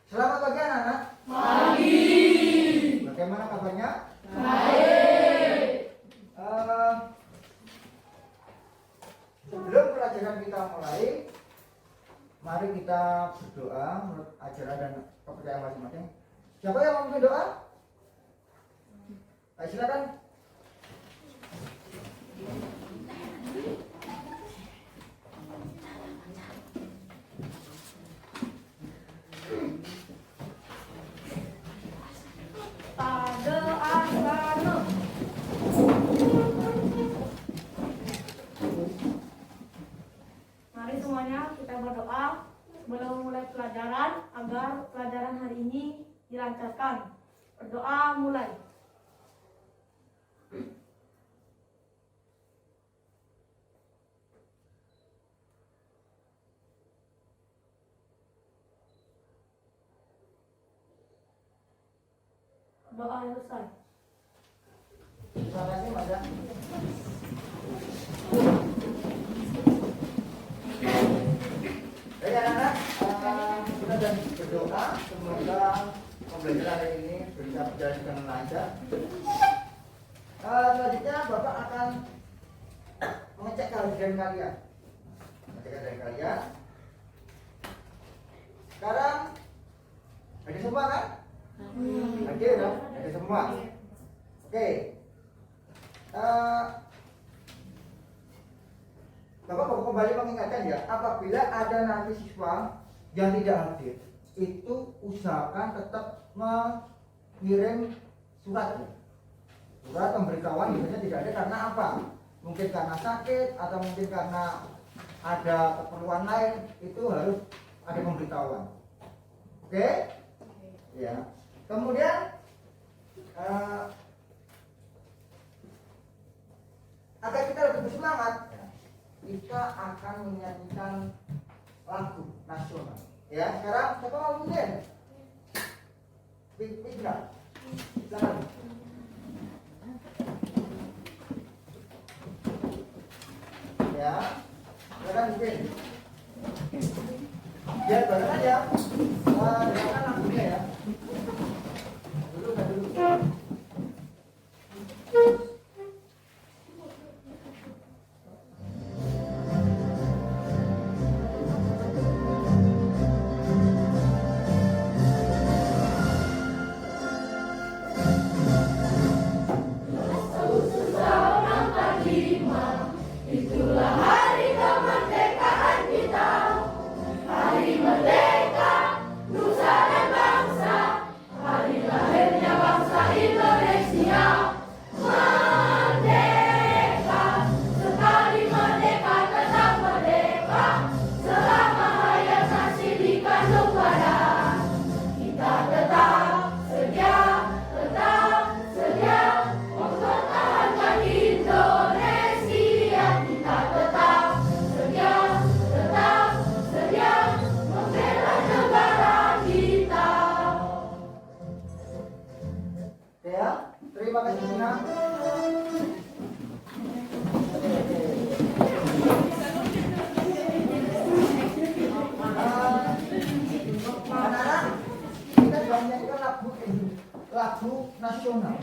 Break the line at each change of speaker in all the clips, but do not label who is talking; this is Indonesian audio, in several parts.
Selamat pagi anak-anak.
Pagi.
Bagaimana kabarnya?
Baik.
Sebelum pelajaran kita mulai, mari kita berdoa menurut ajaran dan kepercayaan masing-masing. Siapa yang mau memimpin doa? Ayo silakan.
Mari semuanya kita berdoa sebelum mulai pelajaran agar pelajaran hari ini dilancarkan. Berdoa mulai. Doa selesai.
Terima kasih Mas. Baik anak-anak, kita dan berdoa semoga pembelajaran hari ini bisa berjalan dengan lancar. Selanjutnya Bapak akan mengecek kehadiran kalian. Mengecek kehadiran kalian. Sekarang ada semua kan? Hadir ya? Ada semua. Oke. Bapak kembali mengingatkan ya, apabila ada nanti siswa yang tidak hadir, itu usahakan tetap mengirim surat ya. Surat pemberitahuan biasanya tidak ada karena apa? Mungkin karena sakit atau mungkin karena ada keperluan lain, itu harus ada pemberitahuan. Oke? Ya. Kemudian agar kita lebih bersemangat, kita akan menyanyikan lagu nasional. Ya, sekarang siapa mau mungkin? Pitra, silakan. Ya, silakan mungkin. Biar bareng aja. Dengarkan lagunya ya. Dulu. Terima kasih Nina. Anak-anak, kita menyanyikan lagu nasional.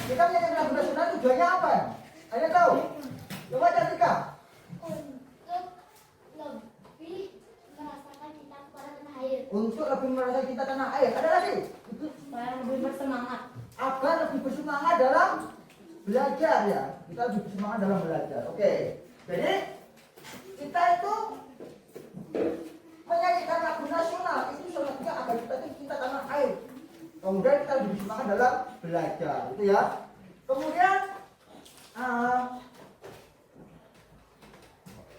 Kita menyanyikan lagu nasional tujuannya apa? Ada tahu? Coba Cantika. Untuk lebih merasakan cinta tanah air. Ada lagi?
Supaya lebih bersemangat.
Agar lebih bersemangat dalam belajar ya. Kita lebih bersemangat dalam belajar. Oke. Jadi kita itu menyanyikan lagu nasional itu syaratnya agar kita itu cinta tanah air. Kemudian kita lebih bersemangat dalam belajar, itu ya. Kemudian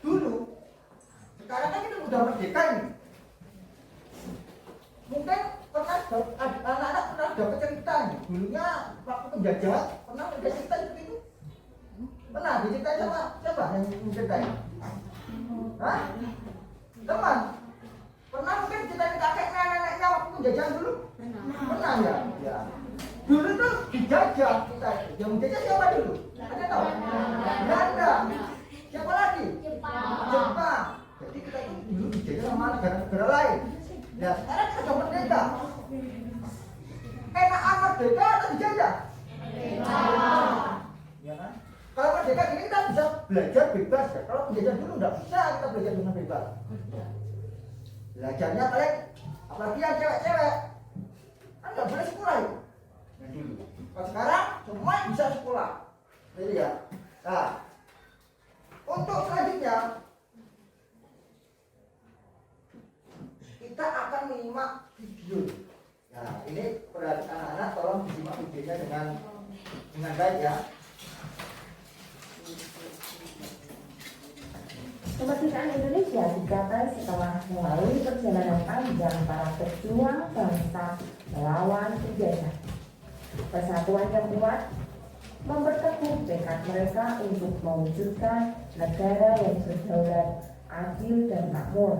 dulu, sekarang kan kita udah merdeka ini. Mungkin anak-anak pernah dapat cerita nih. Dulunya waktu penjajahan pernah ada cerita seperti itu? Pernah diceritain sama siapa yang menceritain? Hah? Teman? Pernah mungkin diceritain kakek neneknya waktu penjajahan dulu? Pernah ya? Ya. Dulu tuh dijajah kita. Yang menjajah siapa dulu? Ada tahu? Belanda. Siapa lagi? Jepang. Jadi kita dulu dijajah sama negara-negara lain. Nah sekarang kita sudah merdeka. Enakan merdeka atau dijajah? Ya kan? Kalau merdeka ini kita bisa belajar bebas ya. Kalau penjajah dulu nggak bisa kita belajar dengan bebas. Belajarnya paling apalagi yang cewek-cewek kan nggak boleh sekolah ya. Yang dulu. Kalau sekarang semua bisa sekolah. Jadi ya. Nah, untuk selanjutnya kita akan menyimak video. Nah, ini perhatian anak-anak tolong disimak videonya dengan baik ya.
Kemerdekaan Indonesia dicapai setelah melalui perjalanan panjang para pejuang bangsa melawan penjajah. Persatuan yang kuat memperteguh tekad mereka untuk mewujudkan negara yang berdaulat, adil dan makmur.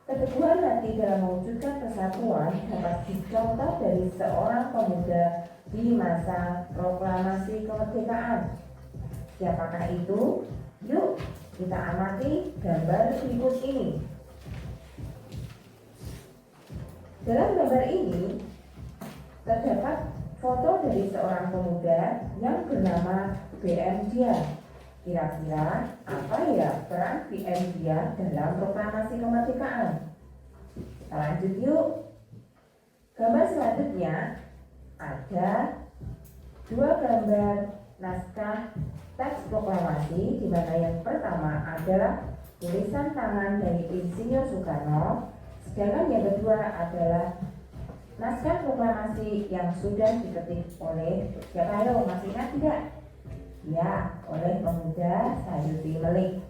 Keteguhan hati dalam mewujudkan persatuan dapat dicontoh dari seorang pemuda di masa proklamasi kemerdekaan. Siapakah itu? Yuk kita amati gambar berikut ini. Dalam gambar ini terdapat foto dari seorang pemuda yang bernama BM Dia. Kira-kira apa ya peran BM Dia dalam proklamasi kemerdekaan? Kita lanjut yuk. Gambar selanjutnya ada dua gambar naskah teks proklamasi, di mana yang pertama adalah tulisan tangan dari Insinyur Soekarno, sedangkan yang kedua adalah naskah proklamasi yang sudah diketik oleh siapa lo? Masih ingat tidak? Ya, oleh pemuda Sayuti Melik.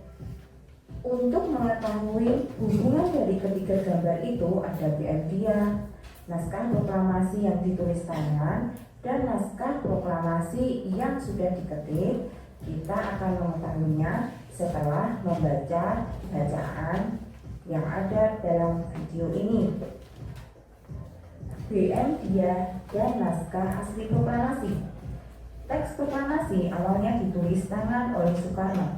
Untuk mengetahui hubungan dari ketiga gambar itu ada BM Dia, naskah proklamasi yang ditulis tangan, dan naskah proklamasi yang sudah diketik. Kita akan mengetahuinya setelah membaca bacaan yang ada dalam video ini. BM Dia dan naskah asli proklamasi. Teks proklamasi awalnya ditulis tangan oleh Soekarno,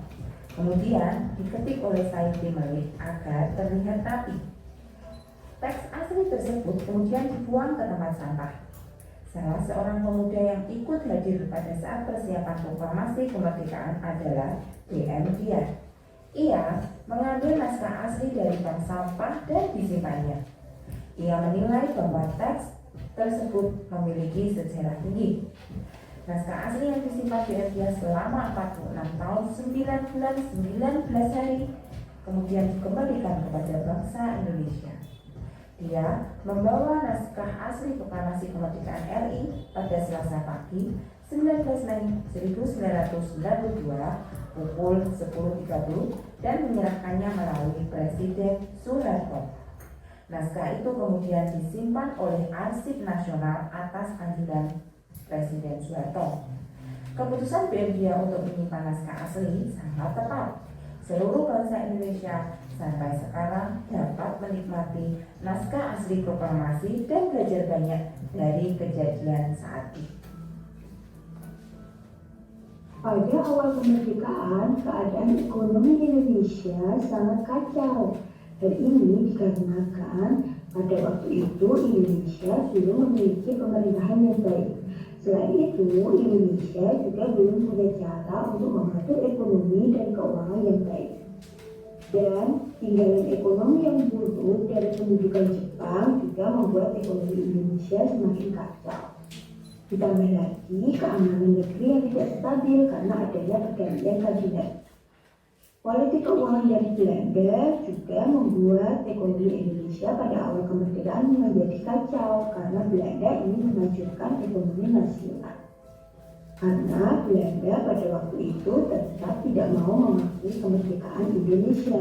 kemudian diketik oleh Sayuti Melik agar terlihat rapi. Teks asli tersebut kemudian dibuang ke tempat sampah. Salah seorang pemuda yang ikut hadir pada saat persiapan proklamasi kemerdekaan adalah BM Dia. Ia mengambil naskah asli dari bank sampah dan disimpannya. Ia menilai bahwa teks tersebut memiliki sejarah tinggi. Naskah asli yang disimpan BM Dia selama 46 tahun 9 bulan 19 hari kemudian dikembalikan kepada bangsa Indonesia. Dia membawa naskah asli proklamasi kemerdekaan RI pada Selasa pagi 19 Mei 1992 pukul 10.30 dan menyerahkannya melalui Presiden Soeharto. Naskah itu kemudian disimpan oleh Arsip Nasional atas anjuran Presiden Soeharto. Keputusan BM Dia untuk menyimpan naskah asli sangat tepat. Seluruh bangsa Indonesia sampai sekarang dapat menikmati naskah asli proklamasi dan belajar banyak dari kejadian saat itu.
Pada awal kemerdekaan, keadaan ekonomi Indonesia sangat kacau. Hal ini dikarenakan pada waktu itu Indonesia belum memiliki pemerintahan yang baik. Selain itu, Indonesia juga belum punya cara untuk mengatur ekonomi dan keuangan yang baik. Dan tinggalan ekonomi yang buruk dari pendudukan Jepang juga membuat ekonomi Indonesia semakin kacau. Ditambah lagi keamanan negeri yang tidak stabil karena adanya pergantian kabinet. Politik keuangan dari Belanda juga membuat ekonomi Indonesia pada awal kemerdekaan menjadi kacau karena Belanda ingin memajukan ekonomi nasional. Karena Belanda pada waktu itu tetap tidak mau mengakui kemerdekaan Indonesia.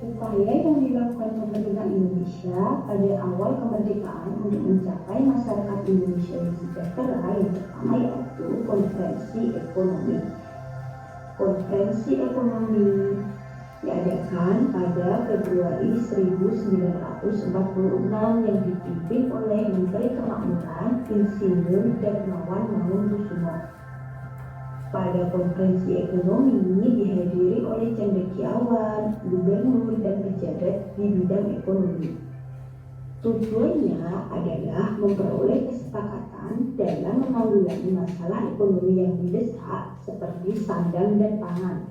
Upaya yang dilakukan pemerintah Indonesia pada awal kemerdekaan untuk mencapai masyarakat Indonesia yang sejahtera yang pertama yaitu konferensi ekonomi. Konferensi ekonomi diadakan pada Februari 1946 yang dipimpin oleh Menteri Kemakmuran Insinyur Darmawan Mangunkusumo. Pada konferensi ekonomi ini dihadiri oleh cendekiawan, gubernur, dan pejabat di bidang ekonomi. Tujuannya adalah memperoleh kesepakatan dalam menanggulangi masalah ekonomi yang mendesak seperti sandang dan pangan.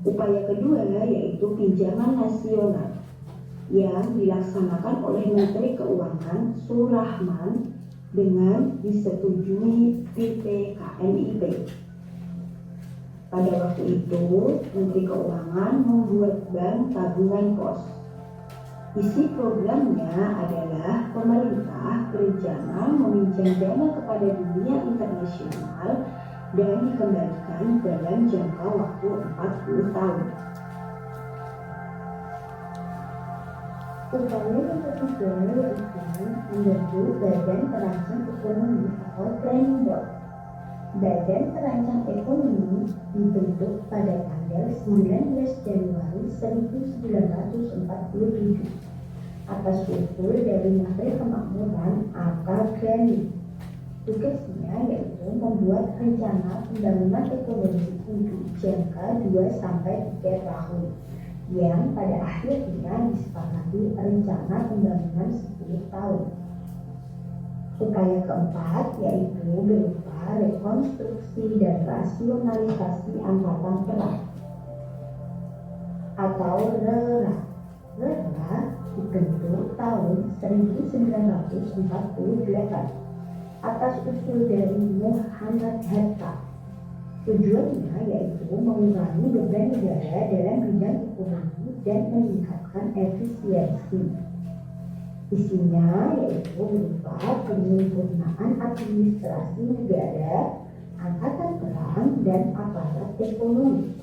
Upaya kedua yaitu pinjaman nasional yang dilaksanakan oleh Menteri Keuangan Surahman dengan disetujui BPKNIP. Pada waktu itu, Menteri Keuangan membuat bank tabungan pos. Isi programnya adalah pemerintah berencana meminjam dana kepada dunia internasional dan dikembalikan dalam jangka waktu 40 tahun. Upaya yang ketiga yaitu membentuk Badan Terancang Ekonomi atau Planning Board. Badan Terancang Ekonomi dibentuk pada tanggal 19 Januari 1947 atas usul dari Menteri Kemakmuran A.K. Ghani. Tugasnya yaitu membuat rencana pembangunan ekonomi untuk jangka 2-3 tahun yang pada akhirnya disepakati rencana pembangunan 10 tahun. Upaya keempat yaitu berupa rekonstruksi dan rasionalisasi angkatan perang atau RERA. RERA dibentuk tahun 1948 atas usul dari Muhammad Hatta. Tujuannya yaitu mengurangi beban negara dalam bidang ekonomi dan meningkatkan efisiensi. Isinya yaitu berupa penyempurnaan administrasi negara, angkatan perang, dan aparat ekonomi.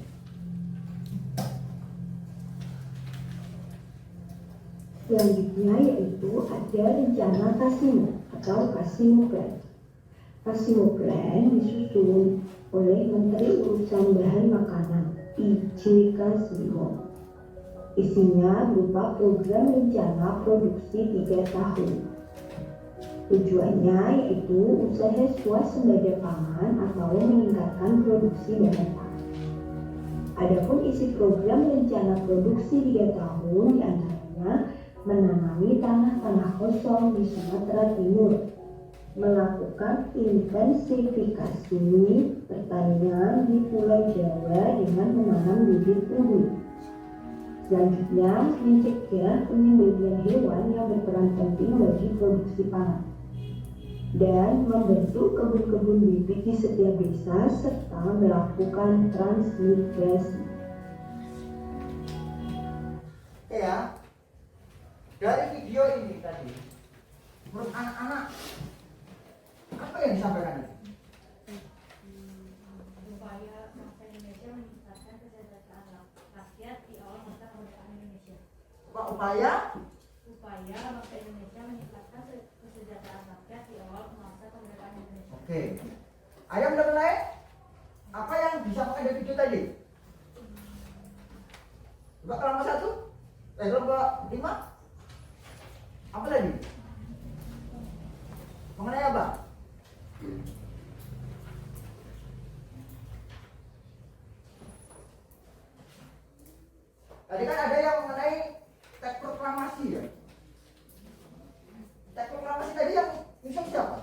Selanjutnya yaitu ada rencana Kasino atau Kasino Plan. Kasino Plan disusun oleh Menteri Urusan Bahan Makanan I.J. Kasino. Isinya berupa program rencana produksi 3 tahun. Tujuannya yaitu usaha swasembada pangan atau meningkatkan produksi bahan pangan. Adapun isi program rencana produksi 3 tahun diantaranya menanami tanah-tanah kosong di Sumatera Timur, melakukan intensifikasi pertanian di Pulau Jawa dengan menanam bibit unggul. Selanjutnya, mencegah penyembelihan hewan yang berperan penting bagi produksi pangan dan membentuk kebun-kebun bibit di setiap desa serta melakukan transmigrasi.
Ya, dari video ini tadi, menurut anak-anak apa yang disampaikan itu?
Upaya bangsa Indonesia meningkatkan kesejahteraan rakyat di awal masa kemerdekaan Indonesia.
Upaya
Bangsa Indonesia meningkatkan kesejahteraan rakyat di awal masa kemerdekaan Indonesia.
Oke. Ayam udah mulai? Apa yang disampaikan dari video tadi? Coba kelompok 1, kelompok 5. Apa lagi? Mengenai apa? Tadi kan ada yang mengenai teks proklamasi ya. Teks proklamasi tadi yang nyusun siapa?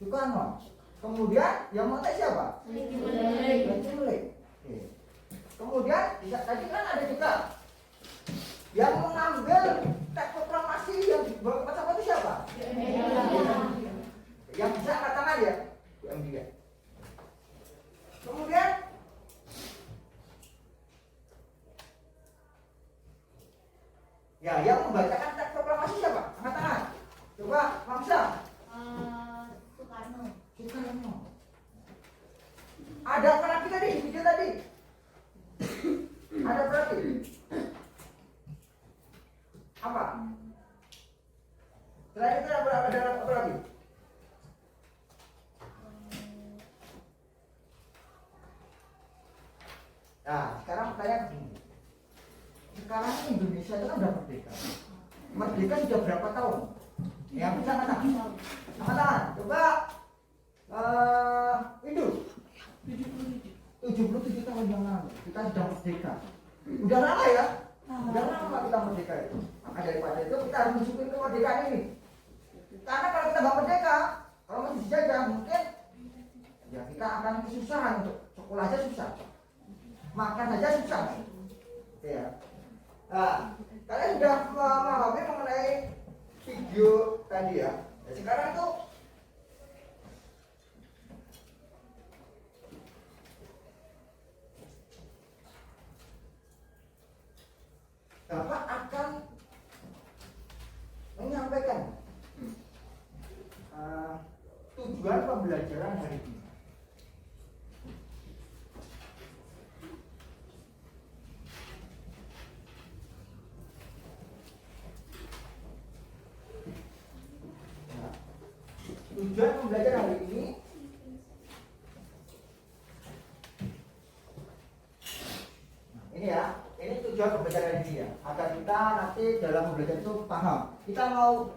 Soekarno. Kemudian yang mengenai siapa? Timur. Kemudian tadi kan ada juga yang mengambil teks proklamasi yang dibawa ke pesawat itu siapa? Yang bisa angkat tangan ya? UMD. Kemudian ya, yang membacakan teks proklamasi siapa? Angkat tangan. Coba, Mamsa.
Soekarno.
Ada apa lagi tadi di video tadi? Ada apa lagi? Apa? Selain itu ada apa lagi? Nah, sekarang pertanyaan begini. Sekarang Indonesia itu kan udah merdeka. Merdeka sudah berapa tahun? Yang bisa angkat tangan. Angkat tangan. Coba Windu. 77 tahun yang lalu kita sudah merdeka. Udah lama ya? Udah lama kita merdeka itu. Maka daripada itu kita harus mensyukuri kemerdekaan ini. Karena kalau kita nggak merdeka, kalau masih dijajah mungkin ya kita akan kesusahan untuk sekolah aja susah, makan aja susah. Ya. Nah, kalian sudah memahami mengenai video tadi ya. Nah, sekarang itu Bapak akan menyampaikan tujuan pembelajaran hari ini. Nah, tujuan pembelajaran hari ini ini ya, ini tujuan pembelajaran ini ya, agar kita nanti dalam belajar itu paham kita mau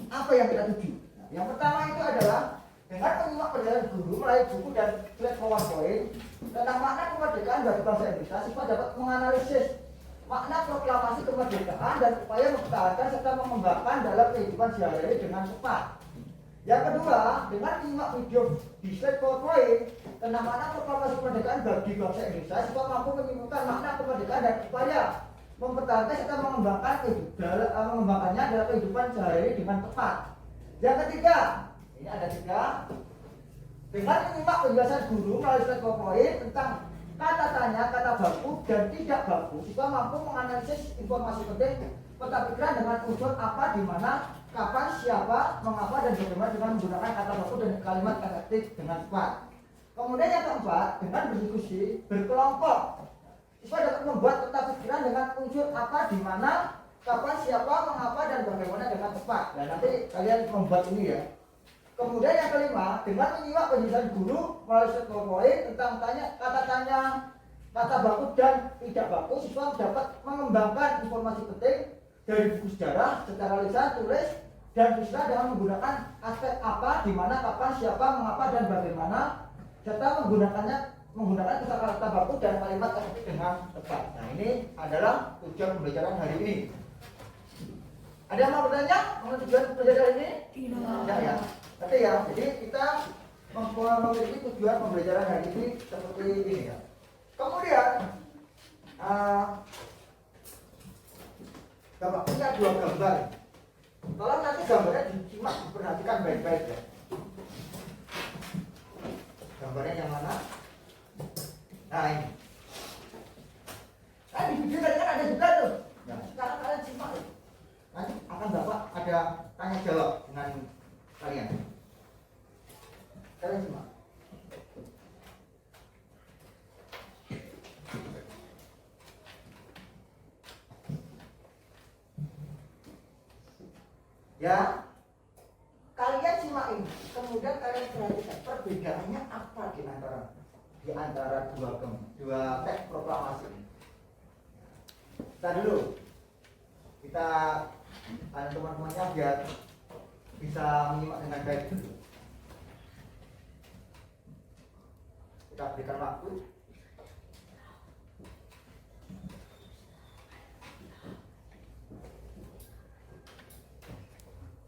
apa yang kita tuju. Nah, yang pertama itu adalah dengan menyimak penjelasan guru melalui buku dan slide PowerPoint tentang makna kemerdekaan bagi bangsa Indonesia, siswa dapat menganalisis makna proklamasi kemerdekaan dan upaya mempertahankan serta mengembangkan dalam kehidupan sehari-hari dengan tepat. Yang kedua, dengan menyimak video di slide PowerPoint tentang makna proklamasi kemerdekaan bagi bangsa Indonesia, siswa mampu menyimpulkan makna kemerdekaan dan upaya mempertahankan serta mengembangkannya dalam kehidupan sehari-hari dengan tepat. Yang ketiga, ini ada 3. Dengan menyimak penjelasan guru melalui slide PowerPoint tentang kata tanya, kata baku, dan tidak baku, siswa mampu menganalisis informasi penting peta pikiran dengan unsur apa, di mana, kapan, siapa, mengapa, dan bagaimana dengan menggunakan kata baku dan kalimat efektif dengan tepat. Kemudian yang keempat, dengan berdiskusi berkelompok, siswa dapat membuat peta pikiran dengan unsur apa, di mana, kapan, siapa, mengapa, dan bagaimana dengan tepat. Dan nanti kalian membuat ini ya. Kemudian yang kelima, dengan menyimak penjelasan guru melalui slide PowerPoint tentang kata tanya, kata baku dan tidak baku, siswa dapat mengembangkan informasi penting dari buku sejarah secara lisan, tulis, dan visual dengan menggunakan aspek apa, di mana, kapan, siapa, mengapa, dan bagaimana, serta menggunakan kata baku dan kalimat efektif dengan tepat. Nah, ini adalah tujuan pembelajaran hari ini. Ada yang mau bertanya mengenai tujuan pembelajaran hari ini? Tidak ya. Tapi ya, jadi kita memiliki tujuan pembelajaran hari ini seperti ini ya. Kemudian Bapak punya 2 gambar. Kalau nanti gambarnya disimak, perhatikan baik-baik ya. Gambarnya yang mana? Nah, ini. Nah, di video tadi kan ada juga tuh. Nah, sekarang kalian simak. Nanti akan Bapak ada tanya jawab dengan kalian. Kalian simak. Ya, kalian simak ini. Kemudian kalian perhatikan perbedaannya apa di antara dua teks proklamasi ini. Kita dulu, kita teman-temannya biar bisa menyimak dengan baik dulu. Kita berikan waktu.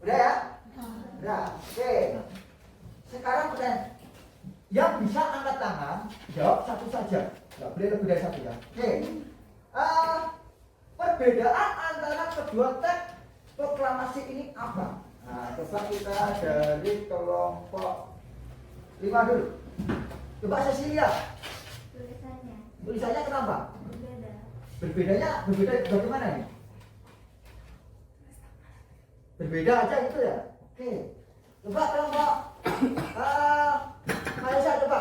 Udah ya? Udah. Oke. Sekarang pertanyaan. Yang bisa angkat tangan, jawab satu saja. Nggak boleh lebih dari satu ya. Oke. Perbedaan antara kedua teks proklamasi ini apa? Nah, coba kita dari kelompok 5 dulu. Coba Cecilia. Tulisannya kenapa? Berbeda bagaimana nih? Berbeda aja gitu ya. Oke. Coba kelompok Aisyah coba.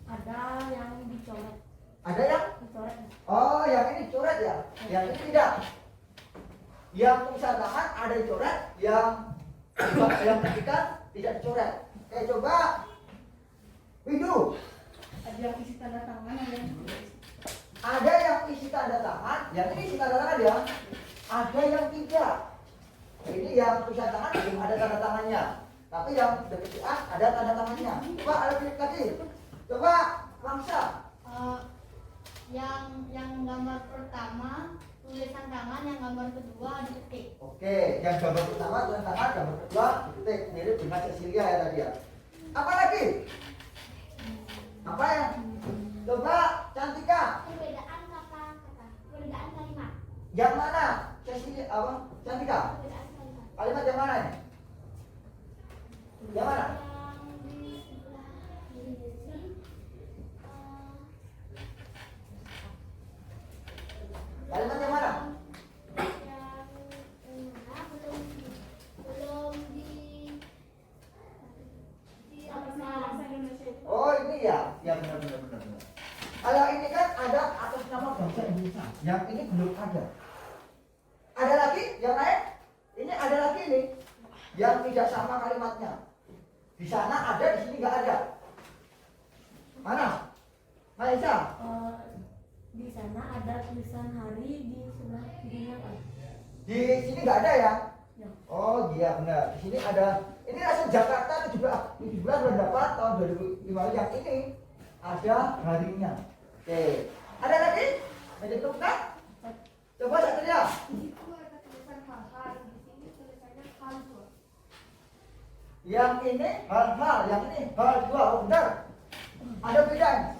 Ada yang dicoret.
Ada yang?
Dicoret.
Oh, yang ini coret ya? Yang ini tidak. Yang tulisan tangan ada dicoret, yang ketiga tidak dicoret. Coba Windu.
Ada yang isi tanda tangan,
Ada yang isi tanda tangan, yang ini isi tanda tangan ya. Ada yang tidak. Ini yang tulisan tangan belum ada tanda tangannya. Tapi yang dekat ada tanda tangannya. Coba ada klik lagi. Coba Bangsa.
Yang gambar pertama tulisan tangan, yang gambar kedua diketik.
Oke, yang gambar pertama tulisan tangan, gambar kedua diketik. Mirip dengan Cecilia ya tadi ya. Apa lagi? Apa ya? Coba Cantika.
Perbedaan kata-kata, perbedaan kalimat.
Yang mana? Cecilia apa? Cantika.
Perbedaan kalimat.
Kalimat yang mana ini? Yang mana?
Yang di sebelah kiri ini,
Kalimat yang mana?
yang belum di bahasa Indonesia itu.
Oh ini ya, ya benar. Kalau ini kan ada atas nama bahasa Indonesia, yang ini belum ada. Ada lagi yang lain? Ini ada lagi nih, yang tidak sama kalimatnya. Di sana ada, di sini nggak ada. Mana? Maisa?
Di sana ada tulisan hari, di sebelah kirinya Pak.
Di sini nggak ada ya?
Ya.
Oh iya benar. Di sini ada. Ini langsung Jakarta 17 bulan 8 tahun 2005 yang ini ada harinya. Oke. Ada lagi? Ada tulisan? Coba saya lihat.
Di situ ada tulisan hal-hal, di sini tulisannya hal dua.
Yang ini hal-hal, yang ini hal dua. Oh, benar. Ada bedanya.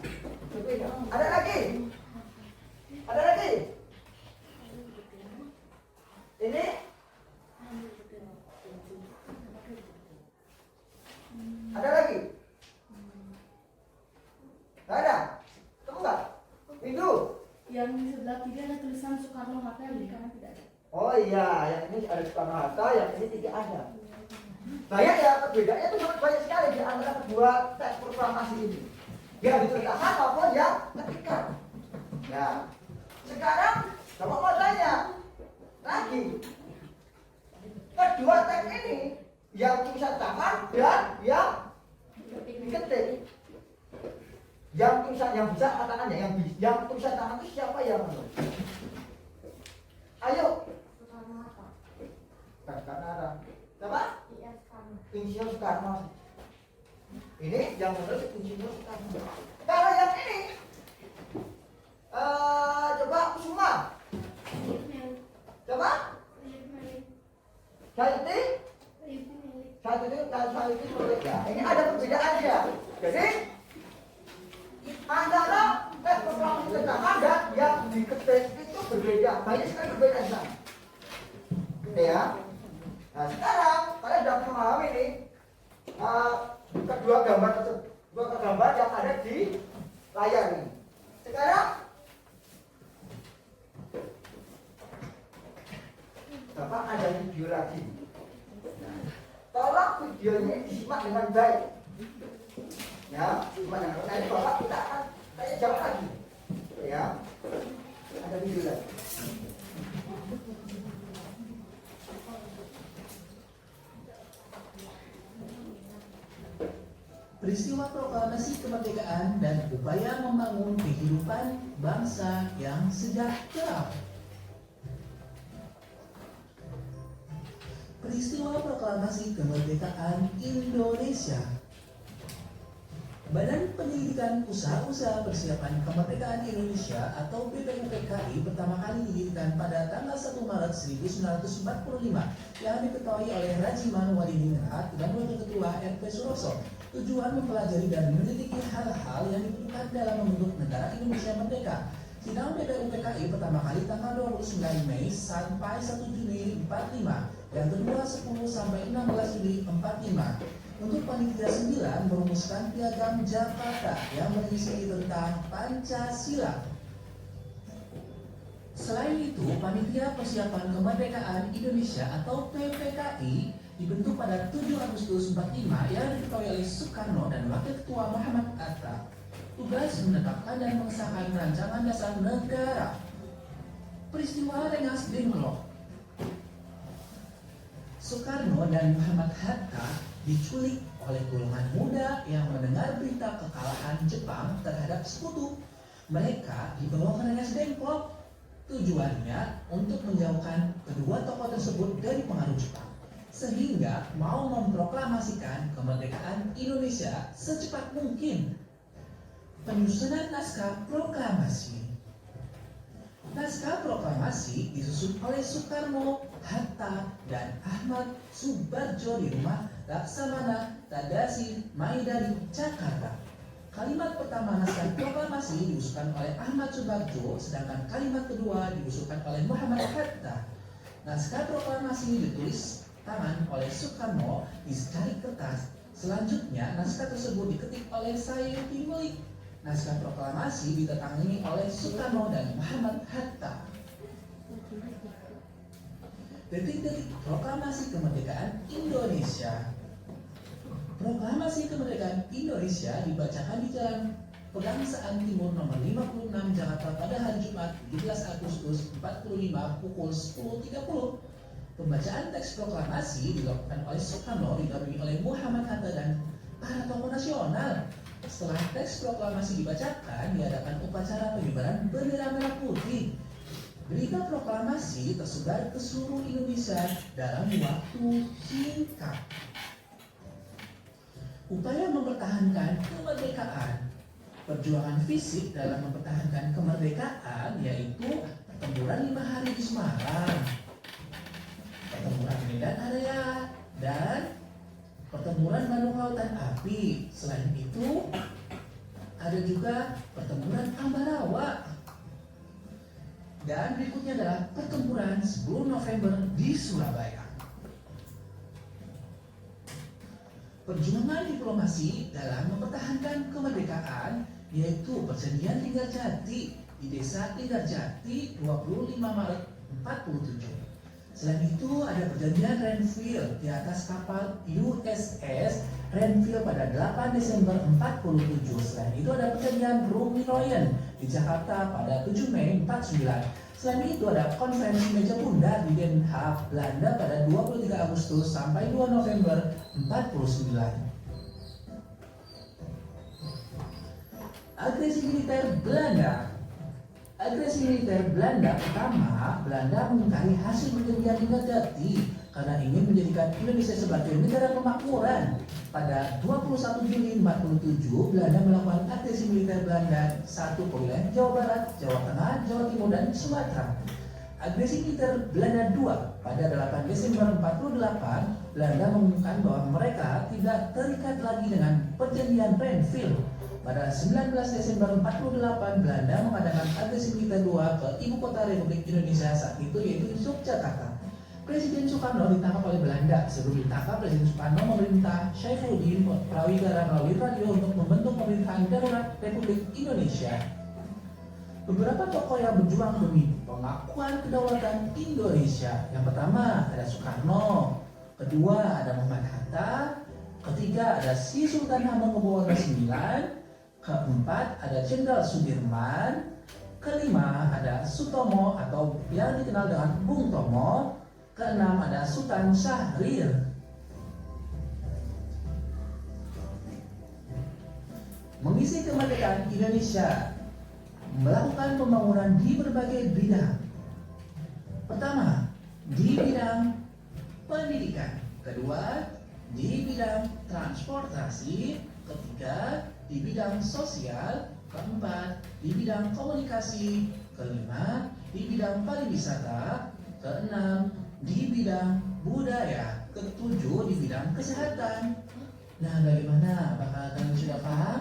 Berbeda. Ada lagi? Ada lagi? Ini? Ada lagi? Gak ada? Kamu nggak? Itu?
Yang di sebelah kiri ada tulisan Soekarno Hatta, di kanan tidak ada.
Oh iya, yang ini ada Soekarno Hatta, yang ini tidak ada. Banyak ya, perbedaannya itu sangat banyak sekali di antara kedua teks proklamasi ini. Ya dituliskan maupun yang ketika. Ya, sekarang kamu mau tanya lagi. Kedua teks ini, yang tulisan tangan dan yang diketik. Yang tulisan yang bisa katakannya, yang tulisan tangan itu siapa yang menurut? Ayo.
Soekarno Hatta.
Karena siapa?
Iya, Soekarno.
Insinyur Soekarno. Ini yang menulis Insinyur Soekarno. Kalau yang ini, coba Kusuma. Coba Saiti. Saiti menulis ya. Ini ada perbedaan ya. Jadi antara teks proklamasi tangan dan yang diketik itu berbeda. Banyak sekali perbedaan di sana. Ya. Nah sekarang kalian sudah memahami ini kedua gambar yang ada di layar ini. Sekarang Bapak ada video lagi. Tolong videonya disimak dengan baik. Ya, simak dengan baik. Bapak kita akan tanya jawab lagi. Ya, ada video lagi.
Peristiwa proklamasi kemerdekaan dan upaya membangun kehidupan bangsa yang sejahtera. Peristiwa proklamasi kemerdekaan Indonesia. Badan Penyelidikan Usaha-Usaha Persiapan Kemerdekaan Indonesia atau BPUPKI pertama kali didirikan pada tanggal 1 Maret 1945 yang diketuai oleh Rajiman Wadidingrat dan Wakil Ketua RP Suroso. Tujuan mempelajari dan meneliti hal-hal yang dibutuhkan dalam membentuk negara Indonesia merdeka. Sidang BPUPKI pertama kali tanggal 29 Mei sampai 1 Juni 45, yang kedua 10 sampai 16 Juli 45. Untuk panitia 9 merumuskan piagam Jakarta yang berisi tentang Pancasila. Selain itu, panitia persiapan kemerdekaan Indonesia atau PPKI dibentuk pada 7 Agustus 45 yang diketuai oleh Soekarno dan Wakil Ketua Muhammad Hatta. Tugas menetapkan dan mengesahkan rancangan dasar negara. Peristiwa Rengas Dengklok. Soekarno dan Muhammad Hatta diculik oleh golongan muda yang mendengar berita kekalahan Jepang terhadap sekutu. Mereka dibawa ke Rengas Dengklok. Tujuannya untuk menjauhkan kedua tokoh tersebut dari pengaruh Jepang, sehingga mau memproklamasikan kemerdekaan Indonesia secepat mungkin. Penyusunan naskah proklamasi. Naskah proklamasi disusun oleh Soekarno, Hatta, dan Ahmad Subardjo di rumah Laksamana Tadasin Maidari, Jakarta. Kalimat pertama naskah proklamasi diusulkan oleh Ahmad Subardjo, sedangkan kalimat kedua diusulkan oleh Muhammad Hatta. Naskah proklamasi ditulis tangan oleh Soekarno di secari kertas. Selanjutnya, naskah tersebut diketik oleh Sayuti Melik. Naskah proklamasi ditandatangani oleh Soekarno dan Muhammad Hatta. Detik-detik proklamasi kemerdekaan Indonesia. Proklamasi kemerdekaan Indonesia dibacakan di Jalan Pegangsaan Timur nomor 56 Jakarta pada hari Jumat 17 Agustus 45 pukul 10.30. Pembacaan teks proklamasi dilakukan oleh Soekarno didampingi oleh Muhammad Hatta dan para tokoh nasional. Setelah teks proklamasi dibacakan, diadakan upacara pengibaran bendera merah putih. Berita proklamasi tersebar ke seluruh Indonesia dalam waktu singkat. Upaya mempertahankan kemerdekaan. Perjuangan fisik dalam mempertahankan kemerdekaan yaitu pertempuran 5 hari di Semarang, pertempuran Medan Area, dan pertempuran Bandung Lautan Api. Selain itu, ada juga pertempuran Ambarawa. Dan berikutnya adalah pertempuran 10 November di Surabaya. Perjuangan diplomasi dalam mempertahankan kemerdekaan yaitu perjanjian Linggarjati di desa Linggarjati 25 Maret 47. Selain itu ada perjanjian Renville di atas kapal USS Renville pada 8 Desember 47. Selain itu ada perjanjian Rumiloyen di Jakarta pada 7 Mei 49. Selain itu ada konferensi meja bundar di Den Haag, Belanda pada 23 Agustus sampai 2 November 49. Agresi militer Belanda. Agresi militer Belanda pertama, Belanda mengingkari hasil perjanjian Linggarjati karena ingin menjadikan Indonesia sebagai negara pemakmuran. Pada 21 Juli 47, Belanda melakukan agresi militer Belanda satu ke wilayah Jawa Barat, Jawa Tengah, Jawa Timur, dan Sumatera. Agresi militer Belanda 2 pada 8 Desember 48, Belanda mengumumkan bahwa mereka tidak terikat lagi dengan perjanjian Renville. Pada 19 Desember 48, Belanda mengadakan agresi militer 2 ke ibu kota Republik Indonesia saat itu yaitu Yogyakarta. Presiden Soekarno ditangkap oleh Belanda. Sebelum ditangkap, Presiden Soekarno memerintah Saifuddin Prawigara melalui radio untuk membentuk pemerintahan darurat Republik Indonesia. Beberapa tokoh yang berjuang demi pengakuan kedaulatan Indonesia. Yang pertama ada Soekarno, kedua ada Muhammad Hatta, ketiga ada Sri Sultan Hamengkubuwono IX, keempat ada Jenderal Sudirman, kelima ada Sutomo atau yang dikenal dengan Bung Tomo, keenam ada Sultan Syahrir. Mengisi kemerdekaan Indonesia, melakukan pembangunan di berbagai bidang. Pertama, di bidang pendidikan. Kedua, di bidang transportasi. Ketiga, di bidang sosial. Keempat, di bidang komunikasi. Kelima, di bidang pariwisata. Keenam, di bidang budaya. Ketujuh, di bidang kesehatan. Nah, bagaimana? Apakah kalian sudah paham?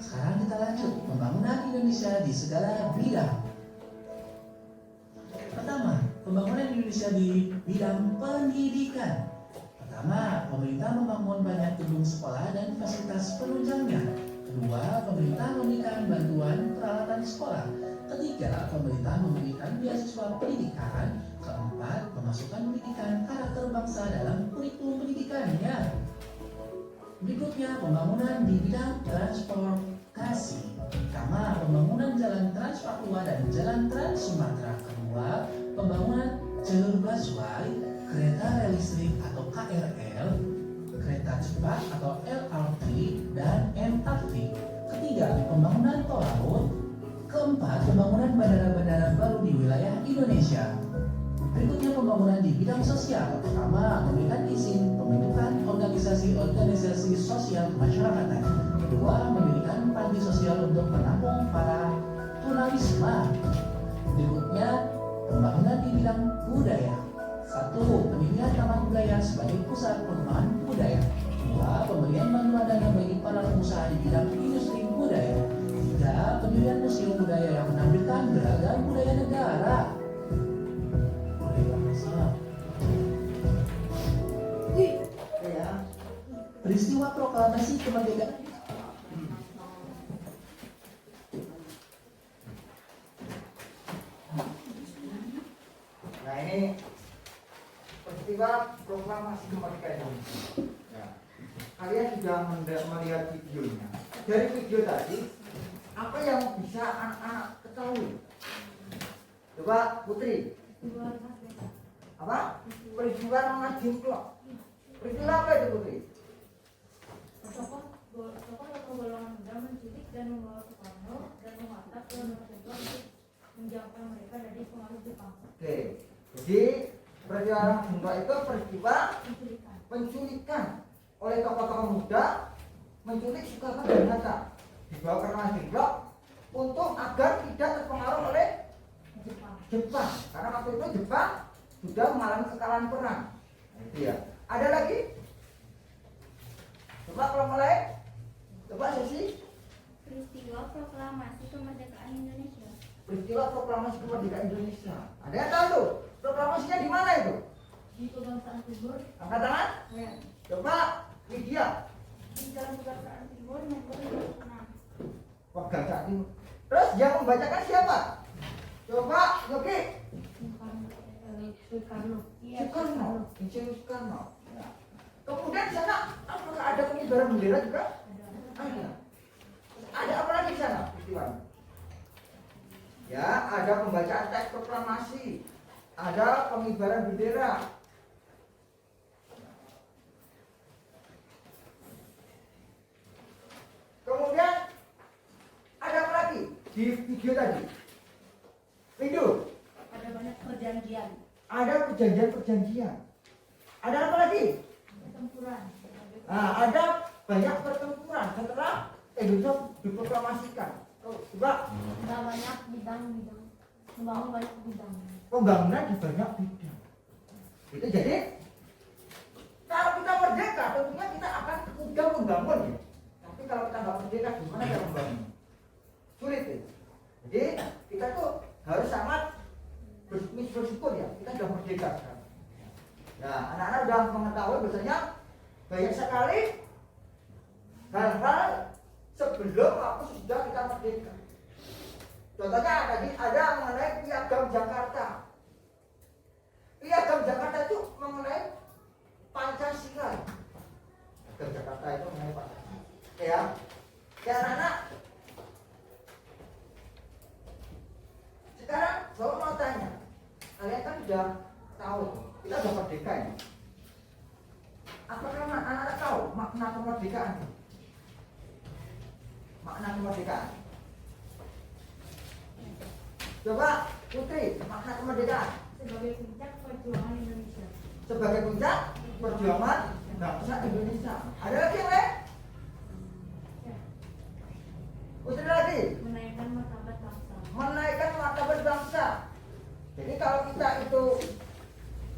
Sekarang kita lanjut pembangunan Indonesia di segala bidang. Pertama, pembangunan Indonesia di bidang pendidikan. Pertama, pemerintah membangun banyak gedung sekolah dan fasilitas penunjangnya. Kedua, pemerintah memberikan bantuan peralatan sekolah. Ketiga, pemerintah memberikan beasiswa pendidikan. Keempat, memasukkan pendidikan karakter bangsa dalam kurikulum pendidikannya. Berikutnya, pembangunan di bidang transportasi. Pertama, pembangunan jalan Trans Papua dan jalan Trans Sumatera. Kedua, pembangunan jalur busway, kereta rel listrik atau KRL, kereta cepat atau LRT, dan MRT. Ketiga, pembangunan tol laut. Keempat, pembangunan bandara-bandara baru di wilayah Indonesia. Berikutnya pembangunan di bidang sosial. Pertama, memberikan izin pembentukan organisasi-organisasi sosial kemasyarakatan. Kedua, mendirikan panti sosial untuk menampung para tunawisma. Berikutnya, pembangunan di bidang budaya. 1. Pendirian taman budaya sebagai pusat pengembangan budaya. 2. Pemberian bantuan dana bagi para pengusaha di bidang industri budaya. 3. Pendirian museum budaya yang menampilkan beragam budaya negara. Boleh bahasa.
Ya.
Peristiwa proklamasi kemerdekaan.
Nah ini peristiwa proklamasi kemerdekaan Indonesia. Ya. Kalian sudah melihat videonya. Dari video tadi, apa yang bisa anak-anak ketahui? Coba Putri, apa? Peristiwa nama jengklok. Peristiwa apa itu Putri?
Tokoh golongan muda menculik dan membawa Soekarno dan Hatta ke Nusantara untuk menjauhkan mereka dari pengaruh Jepang.
Oke, jadi peristiwa nama jengklok itu peristiwa
Penculikan.
penculikan oleh tokoh-tokoh muda menculik Soekarno dan Hatta dibawa ke rumah jengklok untuk agar tidak terpengaruh oleh
Jepang.
Jepang, karena waktu itu Jepang sudah mengalami kekalahan perang. Nah, itu ya. Ada lagi? Coba kalau mulai, coba sesi
Peristiwa proklamasi kemerdekaan Indonesia.
peristiwa proklamasi kemerdekaan Indonesia. Ada yang tahu tuh? Proklamasinya di mana itu?
Di Kebangsaan Timur,
Angkat tangan.
ya.
Coba Widya.
Di Jalan Kebangsaan Timur nomor 26.
Pegang saat ini. Terus yang membacakan siapa? Coba Yogi.
Soekarno.
Soekarno. Insinyur Soekarno. Ya. Kemudian di sana apakah ada pengibaran bendera juga? Ada. Ada apa lagi di sana peristiwanya? Ya, ada pembacaan teks proklamasi, ada pengibaran bendera. Kemudian ada apa lagi di video tadi? Video.
Ada banyak perjanjian,
Ada perjanjian-perjanjian. Ada apa lagi?
pertempuran.
Nah, ada banyak pertempuran setelah Indonesia diproklamasikan. Oh, coba
Banyak bidang-bidang. Membangun banyak bidang.
pembangunan di banyak bidang. Itu jadi kalau kita merdeka tentunya kita akan mudah membangun ya. Tapi kalau kita nggak merdeka gimana cara membangun? Sulit ya. Jadi kita tuh harus sangat bersyukur ya. Kita sudah merdeka sekarang. Nah, anak-anak sudah mengetahui bahwasanya banyak sekali hal-hal sebelum waktu sudah kita merdeka. Contohnya tadi ada mengenai Piagam Jakarta. Piagam Jakarta itu mengenai Pancasila. Piagam Jakarta itu mengenai Pancasila. Ya, ya anak-anak. Sekarang saya mau tanya, kalian kan sudah tahu kita sudah merdeka ya. Apakah anak-anak tahu makna kemerdekaan? Makna kemerdekaan. Coba Putri, makna kemerdekaan
Sebagai puncak perjuangan Indonesia.
sebagai puncak perjuangan bangsa Indonesia. Ada lagi yang lain?
Ya.
Putri lagi,
Menaikkan martabat bangsa.
menaikkan martabat bangsa. Jadi kalau kita itu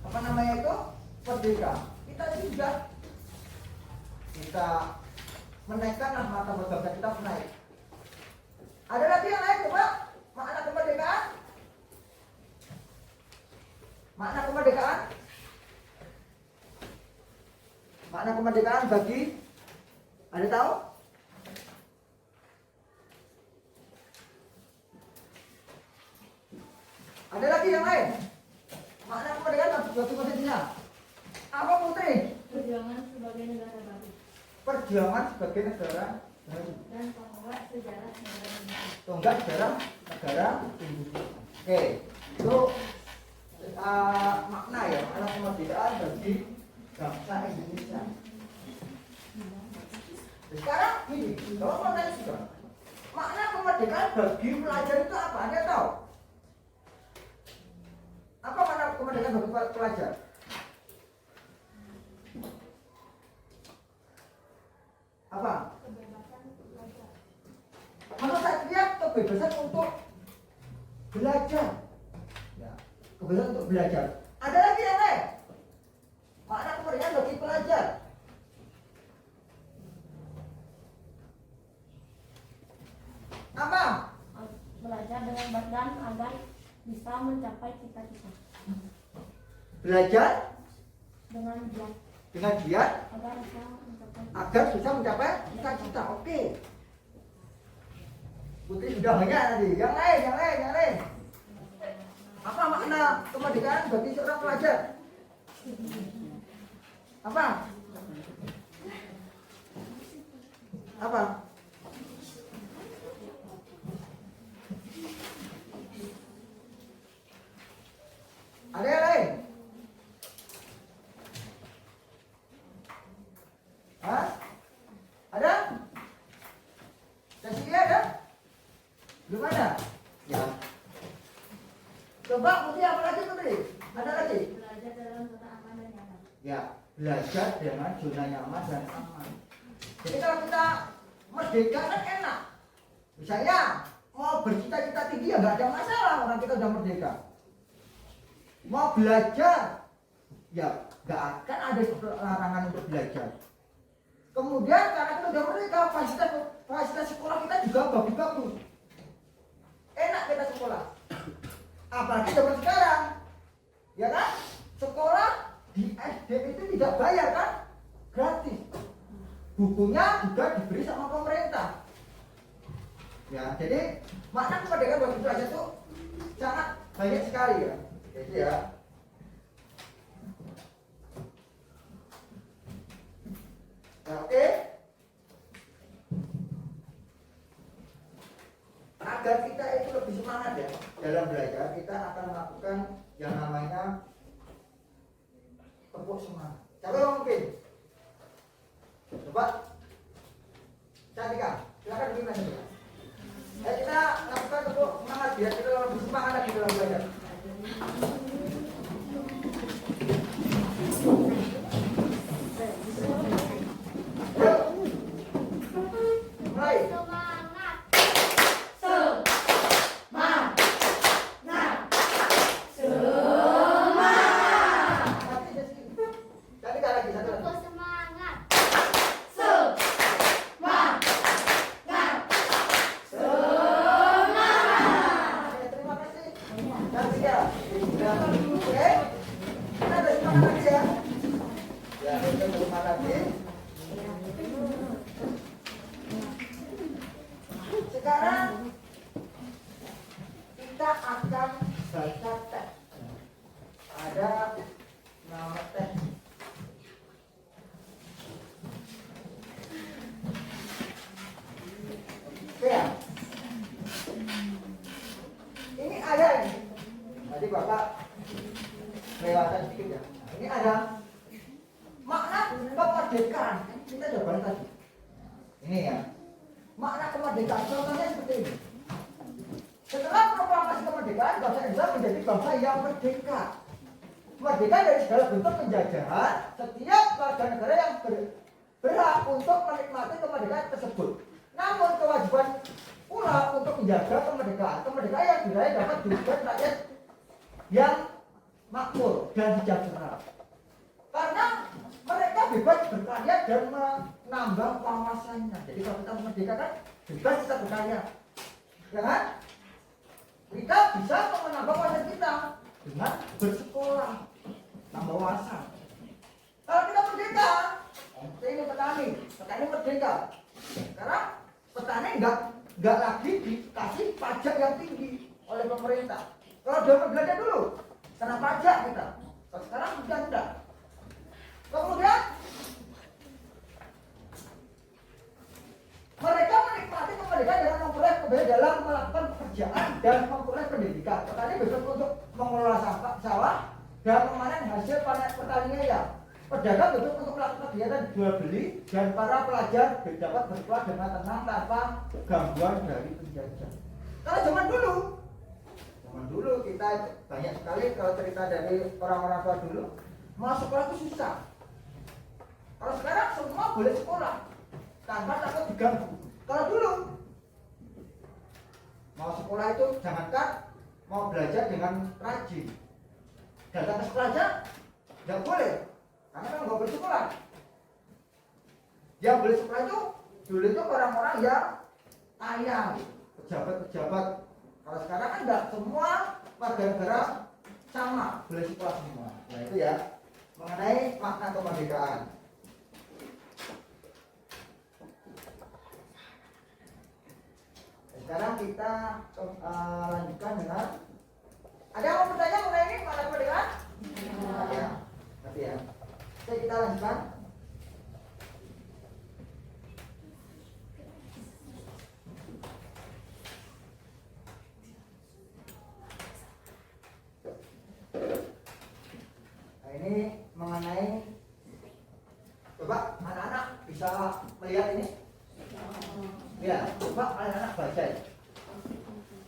apa namanya itu merdeka, kita itu sudah kita menaikkan martabat bangsa kita naik. Ada lagi yang lain coba makna kemerdekaan? Makna kemerdekaan? Makna kemerdekaan bagi ada tahu? Ada lagi yang lain? Makna kemerdekaan bagi maksudnya apa Putri?
Perjuangan sebagai negara baru
Perjuangan sebagai negara baru.
dan tonggak sejarah negara Indonesia.
Tonggak sejarah negara Indonesia. Oke, itu makna ya, makna kemerdekaan bagi bangsa Indonesia. Sekarang gini, kalau mau tanya juga, makna kemerdekaan bagi pelajar itu apa? Ada tahu? Apa makna kemerdekaan bagi pelajar? Apa?
Kebebasan belajar.
Menurut saya kebebasan untuk belajar. Ya, kebebasan untuk belajar. Ada lagi yang lain? Makna kemerdekaan bagi pelajar. Apa?
Belajar dengan baik dan agar bisa mencapai cita-cita.
Belajar
Dengan giat
dengan giat
agar bisa mencapai
agar bisa mencapai cita-cita. Oke. Putri sudah banyak tadi. Yang lain. Apa makna kemerdekaan bagi seorang pelajar? Apa? Apa? Ada yang lain? Hah? Ada? Cecilia ada? Belum ada? Ya. Coba Putri apa lagi Putri? Ada lagi?
Belajar dalam zona aman dan nyaman.
Ya, belajar dengan zona nyaman dan aman. Jadi kalau kita merdeka kan enak. Misalnya mau bercita-cita tinggi ya nggak ada masalah orang kita udah merdeka. Mau belajar ya nggak akan ada larangan untuk belajar. Kemudian karena kita udah merdeka, fasilitas sekolah kita juga bagus-bagus. Enak kita sekolah. Apalagi zaman sekarang, ya kan? Sekolah di SD itu tidak bayar kan? Gratis. Bukunya juga diberi sama pemerintah. Ya, jadi makna kemerdekaan bagi pelajar itu sangat banyak sekali ya. Jadi ya. Nah, oke. Agar kita itu lebih semangat ya dalam belajar, kita akan melakukan yang namanya tepuk semangat. Siapa yang mungkin? Coba. Cantika, silakan gimana saja. Kita lakukan tepuk semangat biar kita lebih semangat lagi dalam belajar. Mulai.
semangat.
Cantika lagi satu lagi.
Tepuk semangat.
Oke, terima kasih. Cantika. Oke. Kita ada semangat lagi ya. Ya, kita semangat lagi. Sekarang kita akan baca teks. Ada nama teks. Oke ya. Ini ada ini. Tadi Bapak kelewatan sedikit ya. Nah, ini ada makna kemerdekaan. Kita coba tadi. Ini ya. Makna kemerdekaan contohnya seperti ini. Setelah proklamasi kemerdekaan, bangsa Indonesia menjadi bangsa yang merdeka. Merdeka dari segala bentuk penjajahan. Setiap warga negara yang berhak untuk menikmati kemerdekaan tersebut. Namun kewajiban pula untuk menjaga kemerdekaan. Kemerdekaan yang diraih dapat diwujudkan rakyat yang makmur dan sejahtera. Karena mereka bebas berkarya dan menambah wawasannya. Jadi kalau kita merdeka kan bebas kita berkarya, ya kan? Kita bisa menambah wawasan kita dengan bersekolah, tambah wawasan. Kalau kita merdeka, ini petani merdeka. Karena petani nggak lagi dikasih pajak yang tinggi oleh pemerintah. Kalau zaman belanja dulu, kena pajak kita. Sekarang sudah tidak. Kemudian mereka menikmati kemerdekaan dengan memperoleh kebebasan dalam melakukan pekerjaan dan memperoleh pendidikan. Petani bebas untuk mengelola sawah dan memanen hasil panen pertaniannya ya. Pedagang bebas untuk melakukan kegiatan jual beli dan para pelajar dapat bersekolah dengan tenang tanpa gangguan dari penjajah. Kalau zaman dulu kita kita banyak sekali kalau cerita dari orang-orang tua dulu, mau sekolah itu susah. Kalau sekarang semua boleh sekolah tanpa takut diganggu. Kalau dulu mau sekolah itu jangankan mau belajar dengan rajin, datang ke sekolah aja nggak boleh, karena kan nggak boleh sekolah. Yang boleh sekolah itu dulu itu orang-orang yang kaya, pejabat-pejabat. Kalau sekarang kan enggak, semua warga negara sama, boleh sekolah semua. Nah itu ya, mengenai makna kemerdekaan. Sekarang kita lanjutkan dengan, ada yang mau bertanya mengenai ini makna kemerdekaan? Ya, tapi ya. Oke, kita lanjutkan. Nah, ini mengenai, coba anak-anak bisa melihat ini? Ya, coba anak-anak baca ya.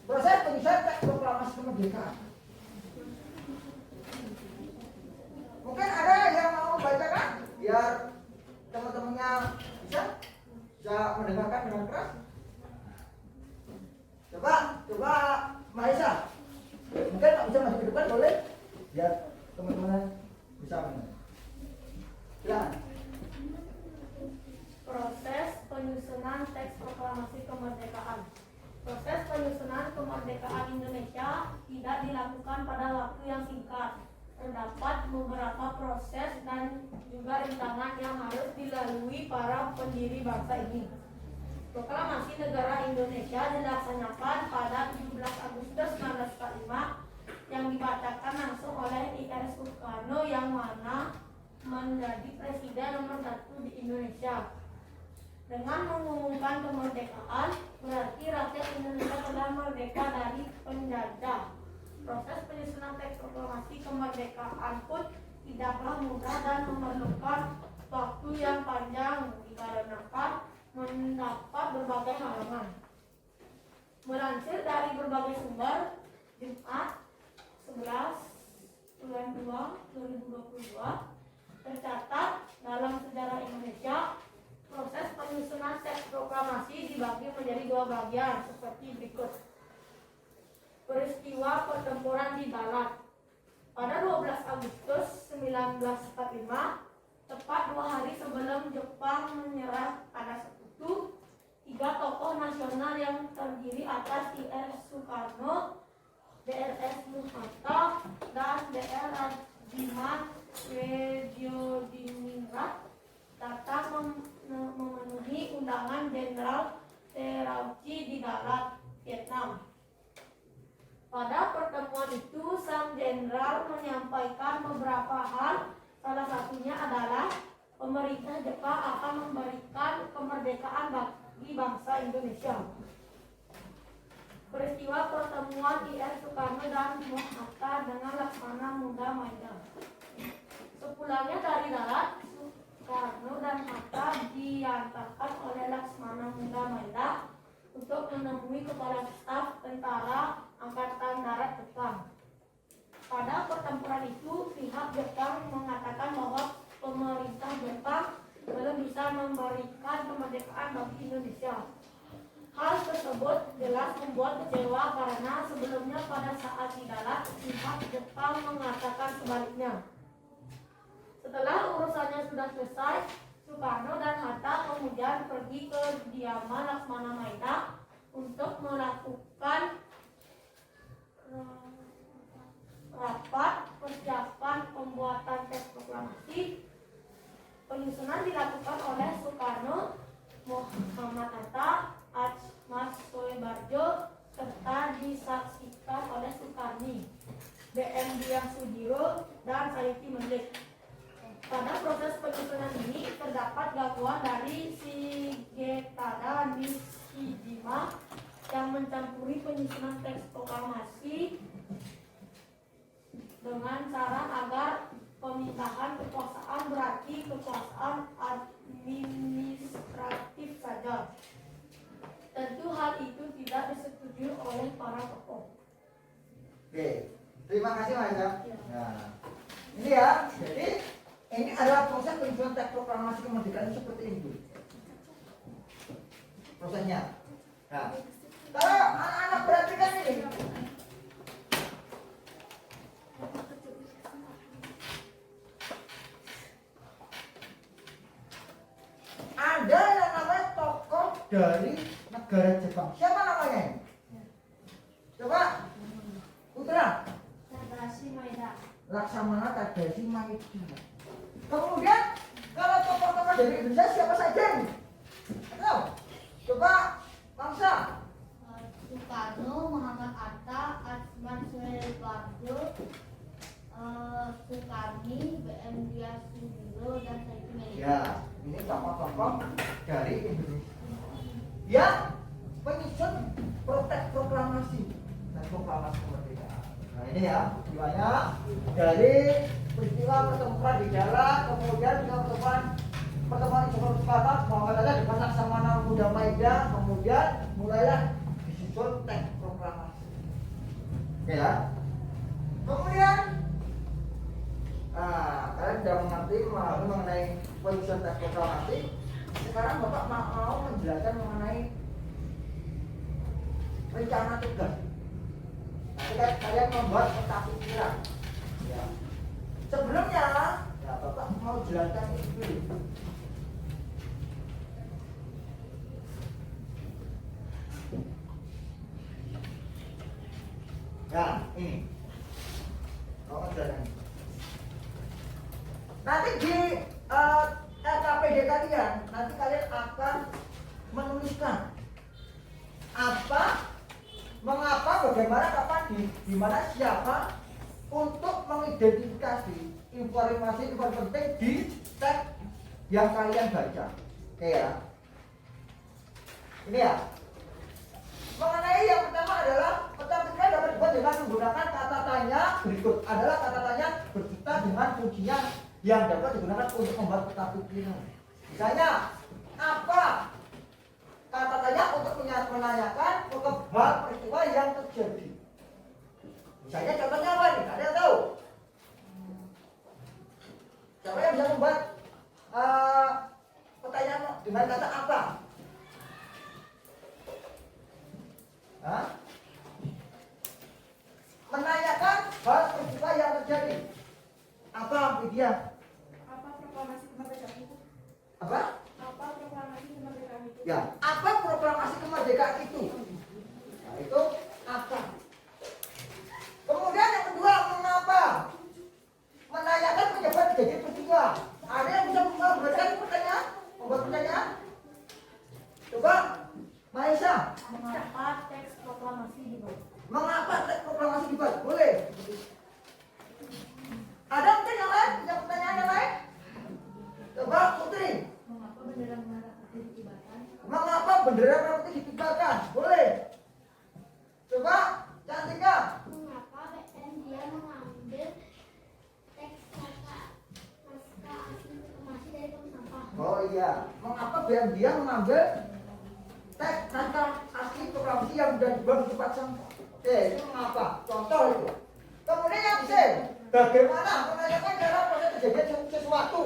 Proses penyusunan teks proklamasi kemerdekaan. Mungkin ada yang mau membacakan biar teman-temannya bisa mendengarkan dengan keras. Coba Maisa. Mungkin nggak bisa maju ke depan, boleh? Biar teman-teman bisa mendengar. Silakan.
Proses penyusunan teks proklamasi kemerdekaan. Proses penyusunan kemerdekaan Indonesia tidak dilakukan pada waktu yang singkat. Terdapat beberapa proses dan juga rintangan yang harus dilalui para pendiri bangsa ini. Proklamasi negara Indonesia dilaksanakan pada 17 Agustus 1945 yang dibacakan langsung oleh I.R. Soekarno yang mana menjadi presiden nomor 1 di Indonesia. Dengan mengumumkan kemerdekaan, berarti rakyat Indonesia telah merdeka dari penjajah. Proses penyusunan teks proklamasi kemerdekaan pun tidaklah mudah dan memerlukan waktu yang panjang dikarenakan mendapat berbagai halangan. Melansir dari berbagai sumber, Jumat 11 bulan 2 2022 tercatat dalam sejarah Indonesia proses penyusunan teks proklamasi dibagi menjadi dua bagian seperti berikut. Peristiwa pertempuran di Dalat. Pada 12 Agustus 1945, tepat 2 hari sebelum Jepang menyerah pada Sekutu, 3 tokoh nasional yang terdiri atas I.R. Soekarno, Drs. Muhatta, dan Dr. Rajiman Weddiodiningrat datang memenuhi undangan Jenderal Terauchi di Dalat, Vietnam. Pada pertemuan itu, sang jenderal menyampaikan beberapa hal, salah satunya adalah pemerintah Jepang akan memberikan kemerdekaan bagi bangsa Indonesia. Peristiwa pertemuan I.R. Soekarno dan Muhatta dengan Laksmana Muda Maida. Sepulangnya dari Dalat, Soekarno dan Hatta diantarkan oleh Laksmana Muda Maida untuk menemui kepala staf tentara Angkatan Darat Jepang. Pada pertempuran itu, pihak Jepang mengatakan bahwa pemerintah Jepang belum bisa memberikan kemerdekaan bagi Indonesia. Hal tersebut jelas membuat kecewa karena sebelumnya pada saat di Dalat, pihak Jepang mengatakan sebaliknya. Setelah urusannya sudah selesai, Soekarno dan Hatta kemudian pergi ke kediaman Laksmana Maida untuk melakukan rapat persiapan pembuatan teks proklamasi. Penyusunan dilakukan oleh Soekarno, Muhammad Hatta, Mas Soebarjo, serta disaksikan oleh Soekarni, BM Diah Sudiro, dan Saidi Melik. Pada proses penyusunan ini terdapat gangguan dari Shigetada Nishijima yang mencampuri penyusunan teks proklamasi dengan saran agar pemindahan kekuasaan berarti kekuasaan administratif saja. Tentu hal itu tidak disetujui oleh para tokoh.
Oke, Terima kasih Mas ya.
Ya.
Nah, ini ya. Jadi ini adalah proses penyusunan teks proklamasi kemerdekaan seperti ini. Prosesnya. Nah, kalau anak-anak perhatikan ini. Ada yang namanya tokoh dari negara Jepang. Siapa namanya? Coba, Putra.
Tadashi Maeda.
Laksamana Tadashi Maeda. Kemudian kalau tokoh-tokoh dari Indonesia siapa saja nih? Tahu? Coba bangsa.
Soekarno, Muhammad Atta, Asman Suherbarjo, Soekarni, BM Dias Sudiro, dan Saidi Melika.
Ya, ini tokoh-tokoh dari Indonesia yang menyusun proklamasi dan proklamasi kemerdekaan. Nah ini ya, peristiwanya dari peristiwa pertemuan di jalan, kemudian juga pertemuan Soekarno Hatta, Muhammad Hatta di Laksamana Muda Maeda, kemudian mulailah disusun teks proklamasi. Oke ya. Kemudian, kalian sudah mengerti memahami mengenai penyusunan teks proklamasi. Sekarang Bapak mau menjelaskan mengenai rencana tugas. Nanti kalian membuat peta pikiran. Ya. Sebelumnya, ya Bapak mau jelaskan ini dulu. Ya, ini. Bapak jelaskan. Nanti di LKPD kalian, nanti kalian akan menuliskan apa, mengapa, bagaimana, kapan, di mana, siapa, untuk mengidentifikasi informasi penting di teks yang kalian baca. Oke ya. Ini ya. Mengenai yang pertama adalah peta pikiran dapat dibuat dengan menggunakan kata tanya berikut. Adalah kata tanya berserta dengan kuncinya yang dapat digunakan untuk membuat peta pikiran. Misalnya, apa kata tanya untuk menanyakan hal peristiwa yang terjadi. Misalnya contohnya apa nih? Ada yang tahu? Siapa yang bisa membuat pertanyaan dengan kata apa? Hah? Menanyakan hal peristiwa yang terjadi. Apa dia?
Apa proklamasi kemerdekaan itu?
Apa?
Apa proklamasi kemerdekaan itu?
Ya, apa proklamasi kemerdekaan itu? Nah, itu apa? Kemudian yang kedua, mengapa? Menanyakan penyebab terjadi peristiwa. Ada yang bisa memberikan pertanyaan? Membuat pertanyaan? Coba, Maisa.
Mengapa teks proklamasi dibuat?
Mengapa teks proklamasi dibuat? Boleh. Ada mungkin yang lain? Punya pertanyaan yang lain? Coba, Putri.
Mengapa bendera merah putih dikibarkan?
Mengapa bendera merah putih dikibarkan? Boleh. Coba, Cantika.
Mengapa BN dia mengambil teks naskah asli proklamasi dari tong sampah?
Oh iya. Mengapa biar dia mengambil teks naskah asli proklamasi yang sudah dibuang di tempat sampah? Oke, itu mengapa? Contoh itu. Kemudian yang C, bagaimana menanyakan cara proses terjadinya sesuatu?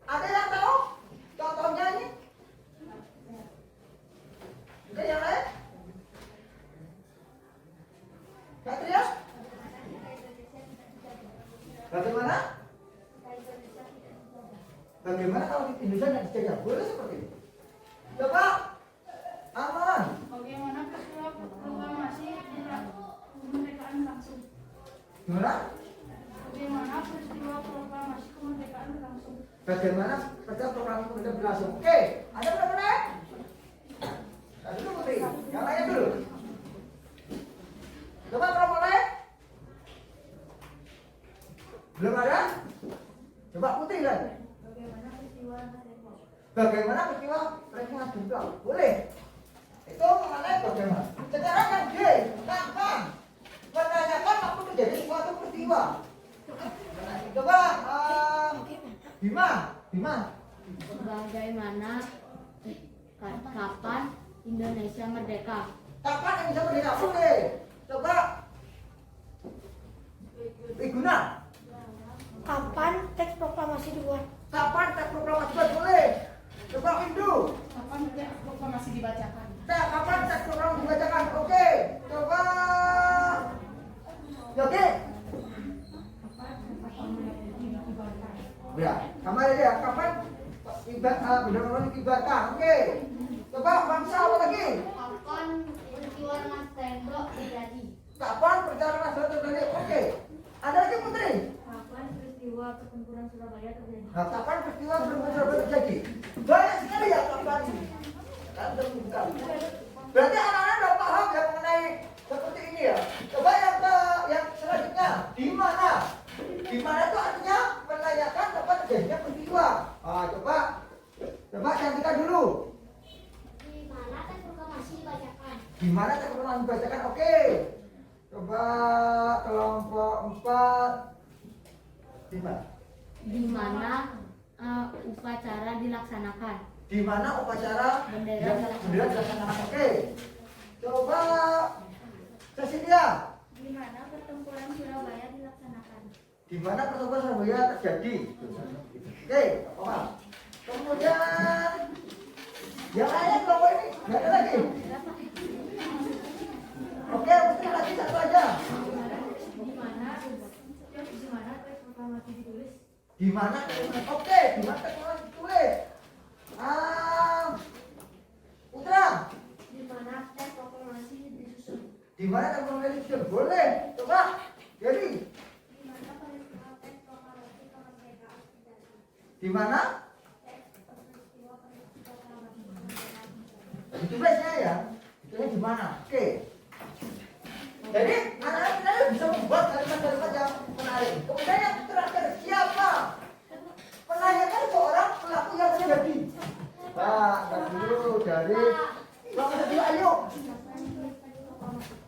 Ada yang tahu? Contohnya ini? Mungkin yang lain? Satria? Bagaimana? Bagaimana kalau di Indonesia tidak dijajah? Boleh seperti itu. Coba, Aman.
Bagaimana peristiwa proklamasi kemerdekaan langsung?
Gimana?
Bagaimana peristiwa proklamasi kemerdekaan berlangsung?
Bagaimana kerja program itu sudah berlangsung? Oke, ada berapa nih? Nah, dulu Putri, yang lainnya dulu. Coba kalau mulai. Belum ada? Coba Putri lagi.
Bagaimana peristiwa Depok?
Bagaimana peristiwa Rengas Dengklok? Boleh. Itu mengenai bagaimana. Sekarang yang D, kapan menanyakan waktu terjadi suatu peristiwa. Coba, Bima.
Bagaimana kapan Indonesia merdeka?
Kapan Indonesia merdeka? Oke. Coba, mengakibatkan. Oke. Coba bangsa apa lagi?
Kapan peristiwa Mas Tembok terjadi?
Kapan perjalanan nasional terjadi? Oke. Ada lagi Putri?
Kapan peristiwa pertempuran Surabaya terjadi?
Nah, kapan peristiwa pertempuran terjadi? Banyak sekali ya kapan ini. Kan terbuka. Berarti anak-anak udah paham ya mengenai seperti ini ya. Coba yang selanjutnya, di mana? Di mana itu artinya menanyakan kapan terjadinya peristiwa. Coba cantikan dulu.
Di mana teks proklamasi dibacakan?
Di mana teks proklamasi dibacakan? Oke. Coba kelompok 4. Di mana?
Di mana upacara dilaksanakan?
Di mana upacara
Bendera
dilaksanakan? Oke. Coba Cecilia.
Di mana pertempuran Surabaya dilaksanakan?
Di mana pertempuran Surabaya terjadi? Oke, apa? Kemudian yang lainnya kelompok ini nggak ada lagi. Oke, mungkin lagi satu aja.
Di mana teks proklamasi ditulis?
Di mana? Oke, di mana proklamasi ditulis? Putra,
Di mana teks proklamasi disusun?
di mana proklamasi ditulis? Boleh. Coba, jadi
Di mana peristiwa teks proklamasi kemerdekaan terjadi?
di mana?
Peristiwa proklamasi kemerdekaan terjadi.
Ditulisnya ya. Ditulisnya di mana? Oke. Jadi anak-anak kita bisa membuat kalimat-kalimat yang menarik. Kemudian yang terakhir, siapa? Menanyakan seorang pelaku yang terjadi. Pak, dulu dari kelompok 2, ayo.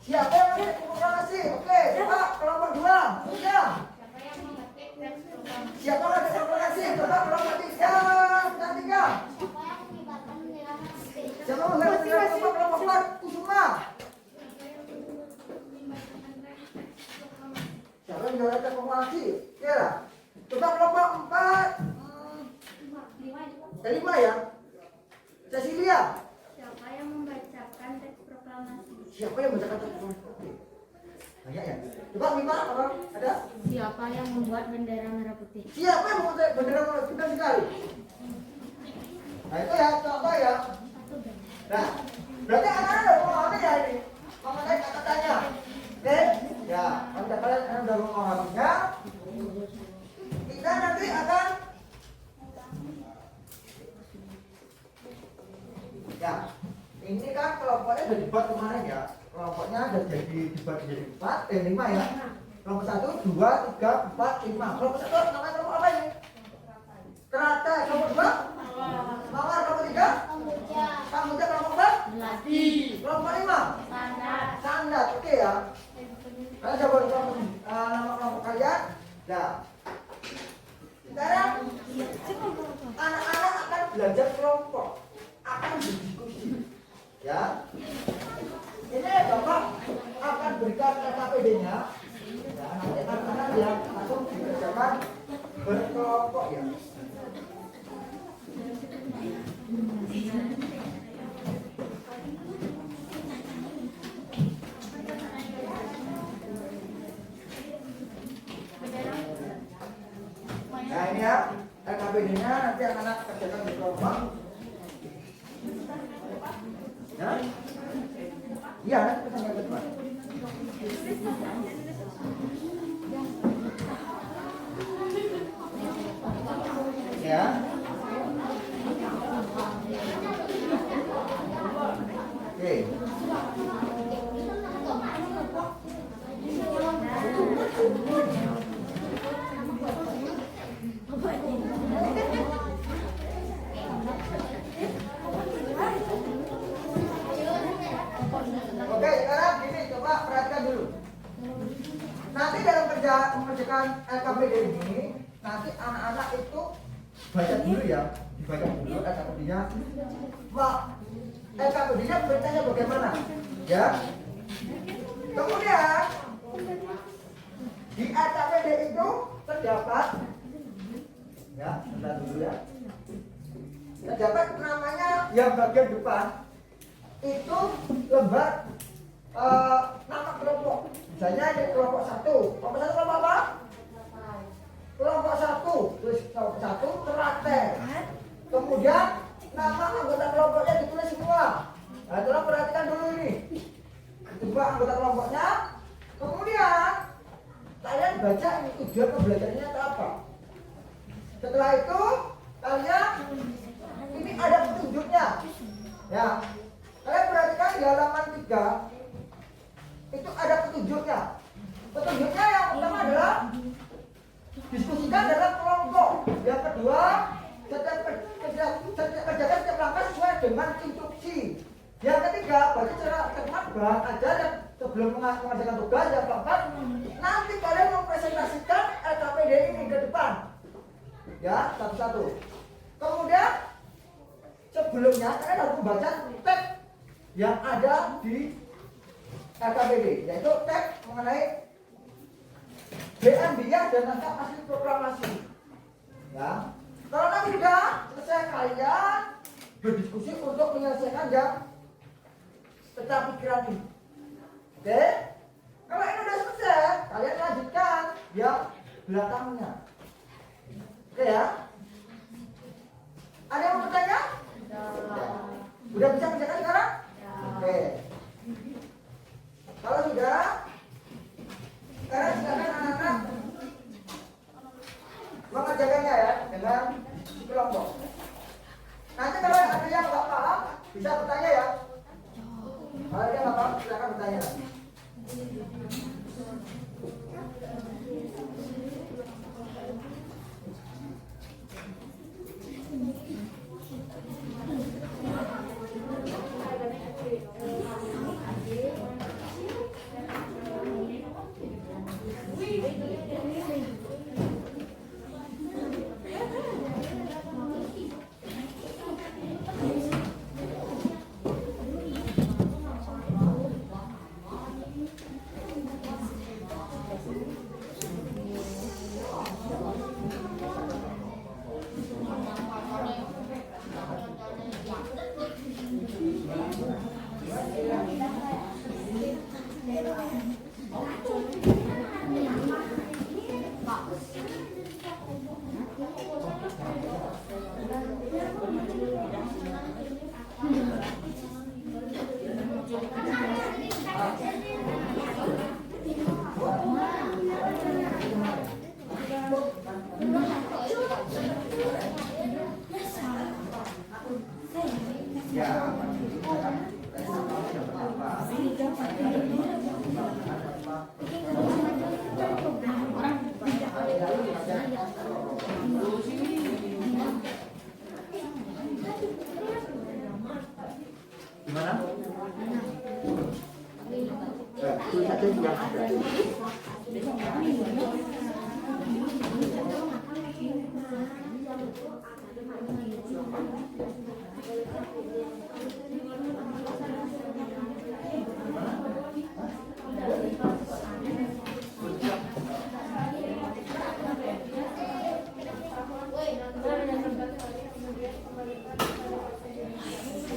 Siapa yang mengetik proklamasi? Oke, coba kelompok 2. Ya.
Siapa yang mengetik teks proklamasi?
Siapa yang mengetik proklamasi? Coba kelompok 3. Cantika.
Siapa yang mengibarkan bendera merah putih?
Siapa yang mengetik kelompok 4? Kusuma. Siapa yang mengetik proklamasi? Kira. Coba kelompok 4. Kelima ya. Cecilia.
Siapa yang membacakan teks proklamasi?
Siapa yang membacakan teks proklamasi? Oke. Banyak ya. Coba 5 orang ada.
Siapa yang membuat bendera merah putih?
Siapa yang membuat bendera merah putih sekali? Nah itu ya contoh ya. Nah, berarti anak-anak udah memahami ya ini mengenai kata-katanya. Oke? Ya, kalau kalian udah memahaminya, kita nanti akan ya, ini kan kelompoknya sudah dibuat kemarin ya. Kelompoknya sudah jadi dibuat menjadi 5 ya. Kelompok 1, 2, 3, 4, 5. Kelompok 1 namanya kelompok apa ini? Teratai. Kelompok 2? Mawar. Kelompok 3? Kamboja. Kelompok 4? Kelompok 5? Standar. Oke ya. Kalian coba kelompok nama kelompok kalian. Nah, sekarang anak-anak akan belajar kelompok, akan berdiskusi. Ya, ini Bapak akan berikan KKPD-nya. Ya, nanti anak-anak yang langsung dikerjakan berkelompok ya. Nah ini ya, KKPD-nya nanti anak-anak kerjakan berkelompok. Ya? Iya, nanti pesan yang kedua. Ya. Oke. Oke, sekarang gini, coba perhatikan dulu. Nanti dalam mengerjakan LKPD ini, nanti anak-anak itu baca dulu ya, dibaca dulu LKPD-nya. Wah, LKPD-nya beritanya bagaimana? Ya. Kemudian di LKPD itu terdapat, ya, bentar dulu ya. Terdapat namanya yang bagian depan itu lembar nama kelompok. Misalnya ini kelompok 1. Kelompok 1 kelompok apa? Kelompok 1. Terus kelompok 1 teratai. Kemudian nama anggota kelompoknya ditulis semua. Nah, tolong perhatikan dulu ini. Coba anggota kelompoknya. Kemudian kalian baca ini tujuan pembelajarannya itu apa. Setelah itu kalian ini ada petunjuknya. Ya. Kalian perhatikan di halaman 3 itu ada petunjuknya. Petunjuknya yang pertama adalah diskusikan dalam kelompok. Yang kedua, kerjakan setiap langkah sesuai dengan instruksi. Yang ketiga, baca secara cermat bahan ajar yang sebelum mengerjakan tugas. Yang keempat, nanti kalian mempresentasikan LKPD ini ke depan. Ya, satu-satu. Kemudian sebelumnya kalian harus membaca teks yang ada di LKPD, yaitu teks mengenai BMBIA dan naskah asli proklamasi. Ya, kalau nanti sudah selesai kalian berdiskusi untuk menyelesaikan yang pecah pikiran ini. Oke? Kalau ini sudah selesai, kalian lanjutkan yang belakangnya. Oke ya? Ada yang mau bertanya? Udah bisa kerjakan sekarang? Oke. Kalau sudah, sekarang silakan anak-anak mengerjakannya ya dengan kelompok. Nanti kalau ada yang nggak paham bisa bertanya ya. Kalau ada yang nggak paham silakan bertanya. Gimana? Tulis aja yang ada.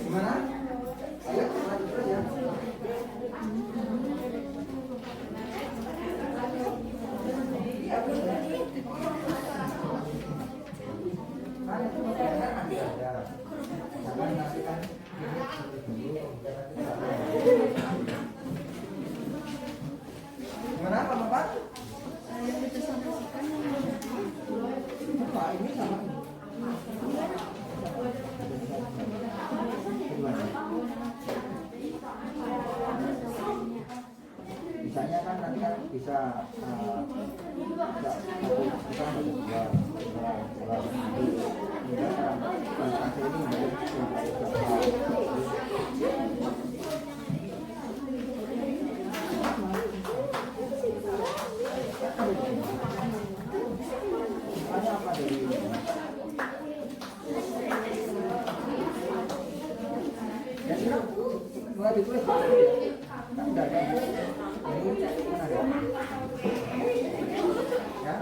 Gimana? Ayo, lanjut terus ya. Gimana Pak Bapak? Pak ini sama ini. Bisanya kan nanti kan bisa ada apa dari ya sudah mulai ditulis kan udah ada ini kan ada ya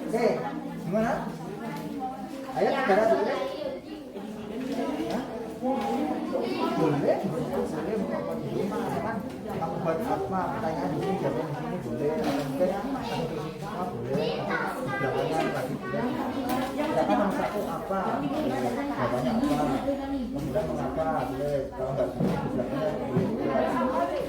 oke gimana ayo negara dulu ya boleh kamu buat apa pertanyaan di sini jawabnya di sini boleh mungkin boleh. Kalau nggak bisa sebelahnya boleh.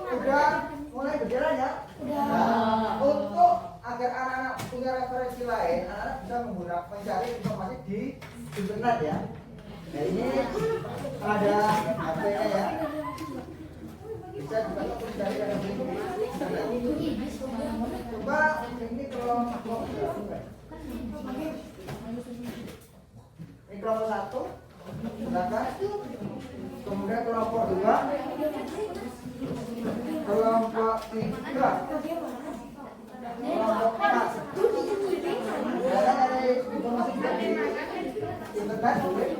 Udah mulai berjalan ya? Nah, untuk agar anak-anak punya referensi lain, anak-anak bisa menggunakan mencari informasi di internet ya. Nah ini ada HP-nya ya. Bisa juga mencari yang ini. Coba ini kelompok ini kelompok 1, silakan. Kemudian kelompok 2, kelompok 3, kelompok 4. Ada informasi dari internet boleh.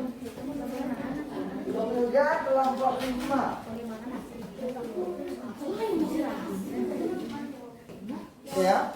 Kemudian kelompok 5. Ya.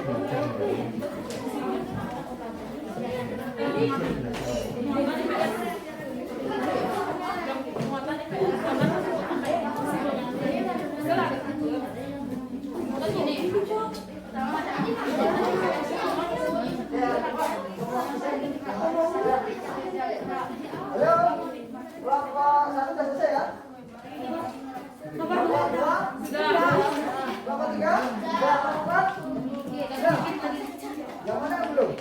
Ayo, kelompok 1 sudah selesai ya? Kelompok 2 sudah. Kelompok 3 sudah. Kelompok 4 sudah. Yang mana yang belum?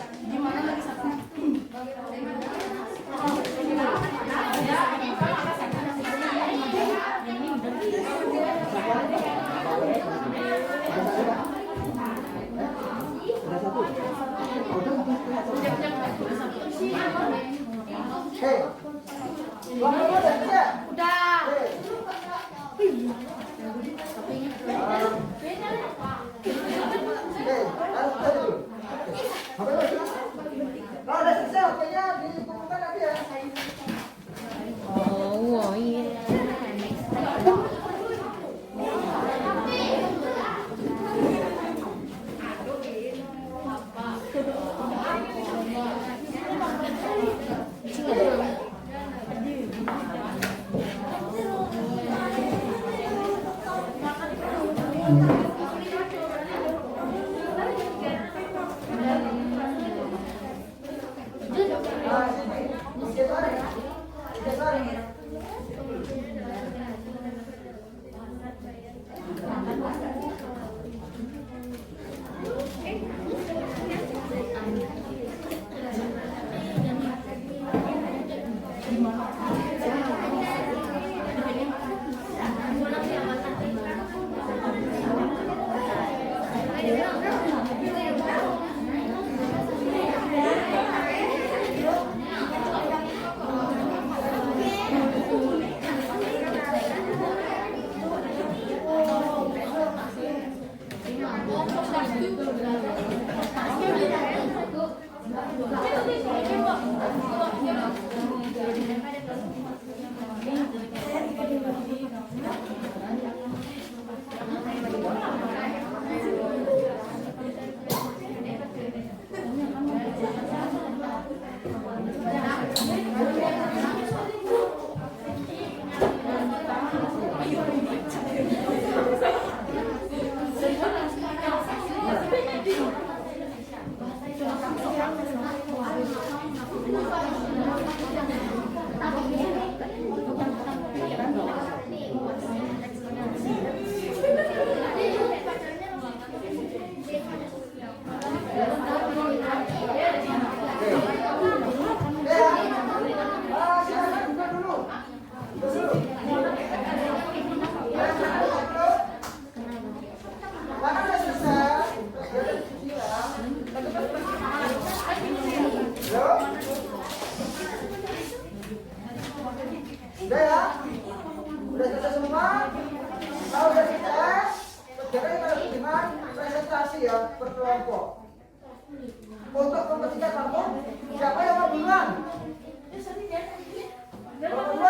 Hei, kelompok 2 sudah selesai?
Udah.
Harus dulu. Apa lagi? Kalau udah selesai, waktunya dikumpulkan nanti ya. Udah ya? Udah selesai semua? Kalau udah selesai, sekarang kita dengan presentasi ya per kelompok. Untuk kompetisi kelompok, siapa yang mau duluan? Kelompok 2.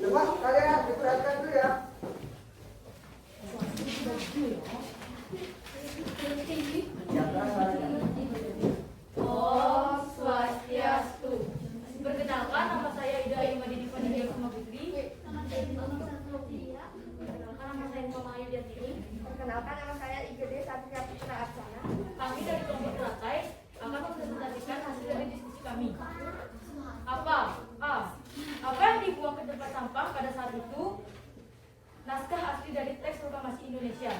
Coba kalian diperhatikan dulu ya.
Om Swastiastu. Perkenalkan, nama saya Ida Ayu Madini Fadiyah Kuma Putri. Perkenalkan, nama saya Muhammad Ayu Diatini.
Perkenalkan, nama saya IGD Satria Putra Arsana.
Kami dari kelompok teratai akan mempresentasikan hasil dari diskusi kami. Apa? A. Apa yang dibuang ke tempat sampah pada saat itu? Naskah asli dari teks proklamasi Indonesia.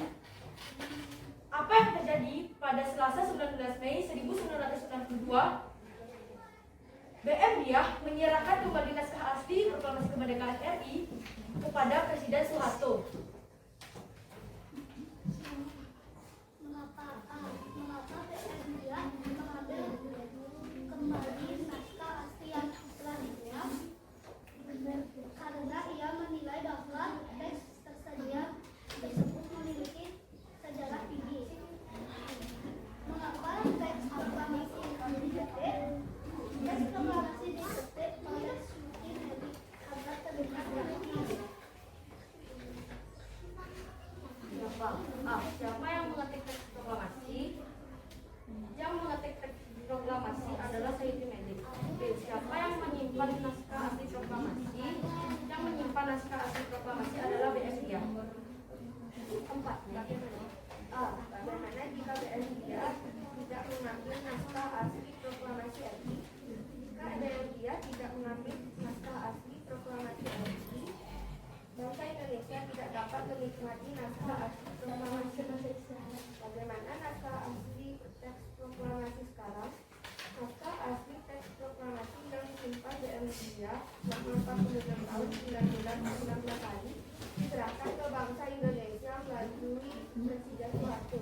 Apa yang terjadi pada Selasa 19 Mei 1992? BM Diah menyerahkan kembali naskah asli proklamasi kemerdekaan RI kepada Presiden Soeharto.
Mengapa BM Diah mengambil kembali naskah asli yang telah dibuang? Karena ia menilai bahwa teks tersedia tersebut memiliki sejarah tinggi. Mengapa teks proklamasi diketik? Teks proklamasi diketik oleh Sultan Haji Abad terdekat
Apa? A. Siapa yang mengetik teks proklamasi? Yang mengetik teks proklamasi adalah Sayyidu Melik. B. Siapa yang menyimpan naskah asli proklamasi? Yang menyimpan naskah asli proklamasi adalah BM Dia. 4. Bagaimana? A. Bagaimana jika BM Dia tidak mengambil naskah asli proklamasi RI? Jika BM Dia tidak mengambil naskah asli proklamasi RI, bangsa Indonesia tidak dapat menikmati naskah asli proklamasi. Bagaimana naskah asli teks proklamasi sekarang? Naskah asli teks proklamasi yang disimpan di Indonesia selama 46 tahun 9 bulan 19 hari diserahkan ke bangsa Indonesia melalui Presiden Soeharto.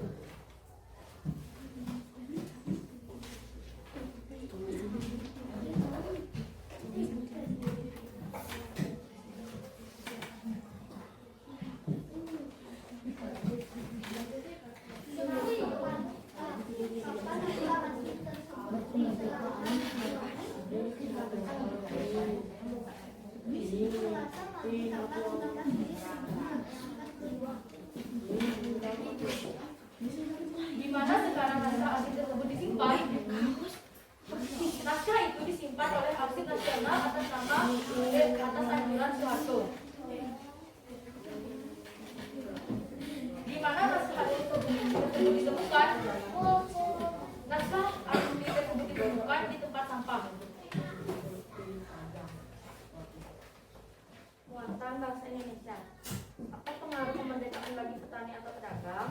Di mana sekarang naskah asli tersebut disimpan? Naskah itu disimpan oleh Arsip Nasional atas nama atas anjuran Soeharto. Di mana naskah asli tersebut ditemukan? Naskah asli tersebut ditemukan di tempat sampah. Muatan bangsa Indonesia. Apa pengaruh kemerdekaan bagi petani atau pedagang?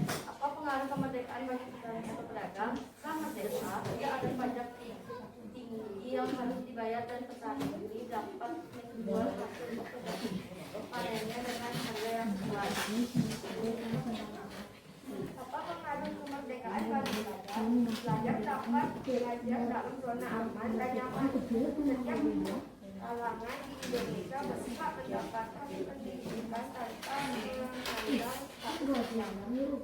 Apa pengaruh kemerdekaan bagi petani atau pedagang? Sangat besar. Ya, ada pajak tinggi yang harus dibayar dan petani ini dapat menjual hasil panennya dengan harga yang sesuai. Apa pengaruh kemerdekaan bagi pelajar? Pelajar dapat belajar dalam zona aman dan nyaman. Setiap kalangan di Indonesia berhak mendapatkan pendidikan tanpa memandang status agama.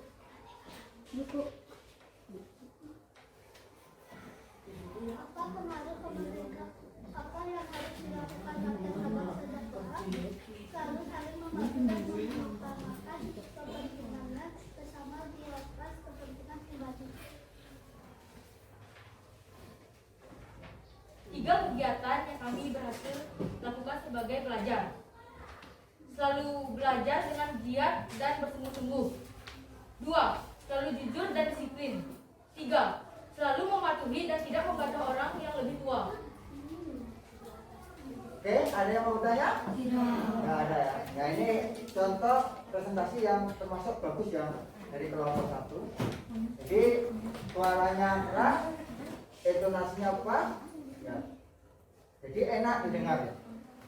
Apa pengaruh kemerdekaan? Apa yang harus dilakukan rakyat agar sejahtera? Selalu saling membantu dan mengutamakan kepentingan bersama di atas kepentingan pribadi.
3 kegiatan yang kami berhasil lakukan sebagai pelajar. Selalu belajar dengan giat dan bersungguh-sungguh. 2. Selalu jujur dan disiplin. 3. Selalu mematuhi dan tidak membantah orang yang lebih tua.
Oke, ada yang mau bertanya? Nggak ada ya. Nah, ini contoh presentasi yang termasuk bagus ya dari kelompok 1. Jadi suaranya keras, intonasinya apa? Ya. Jadi enak didengar ya.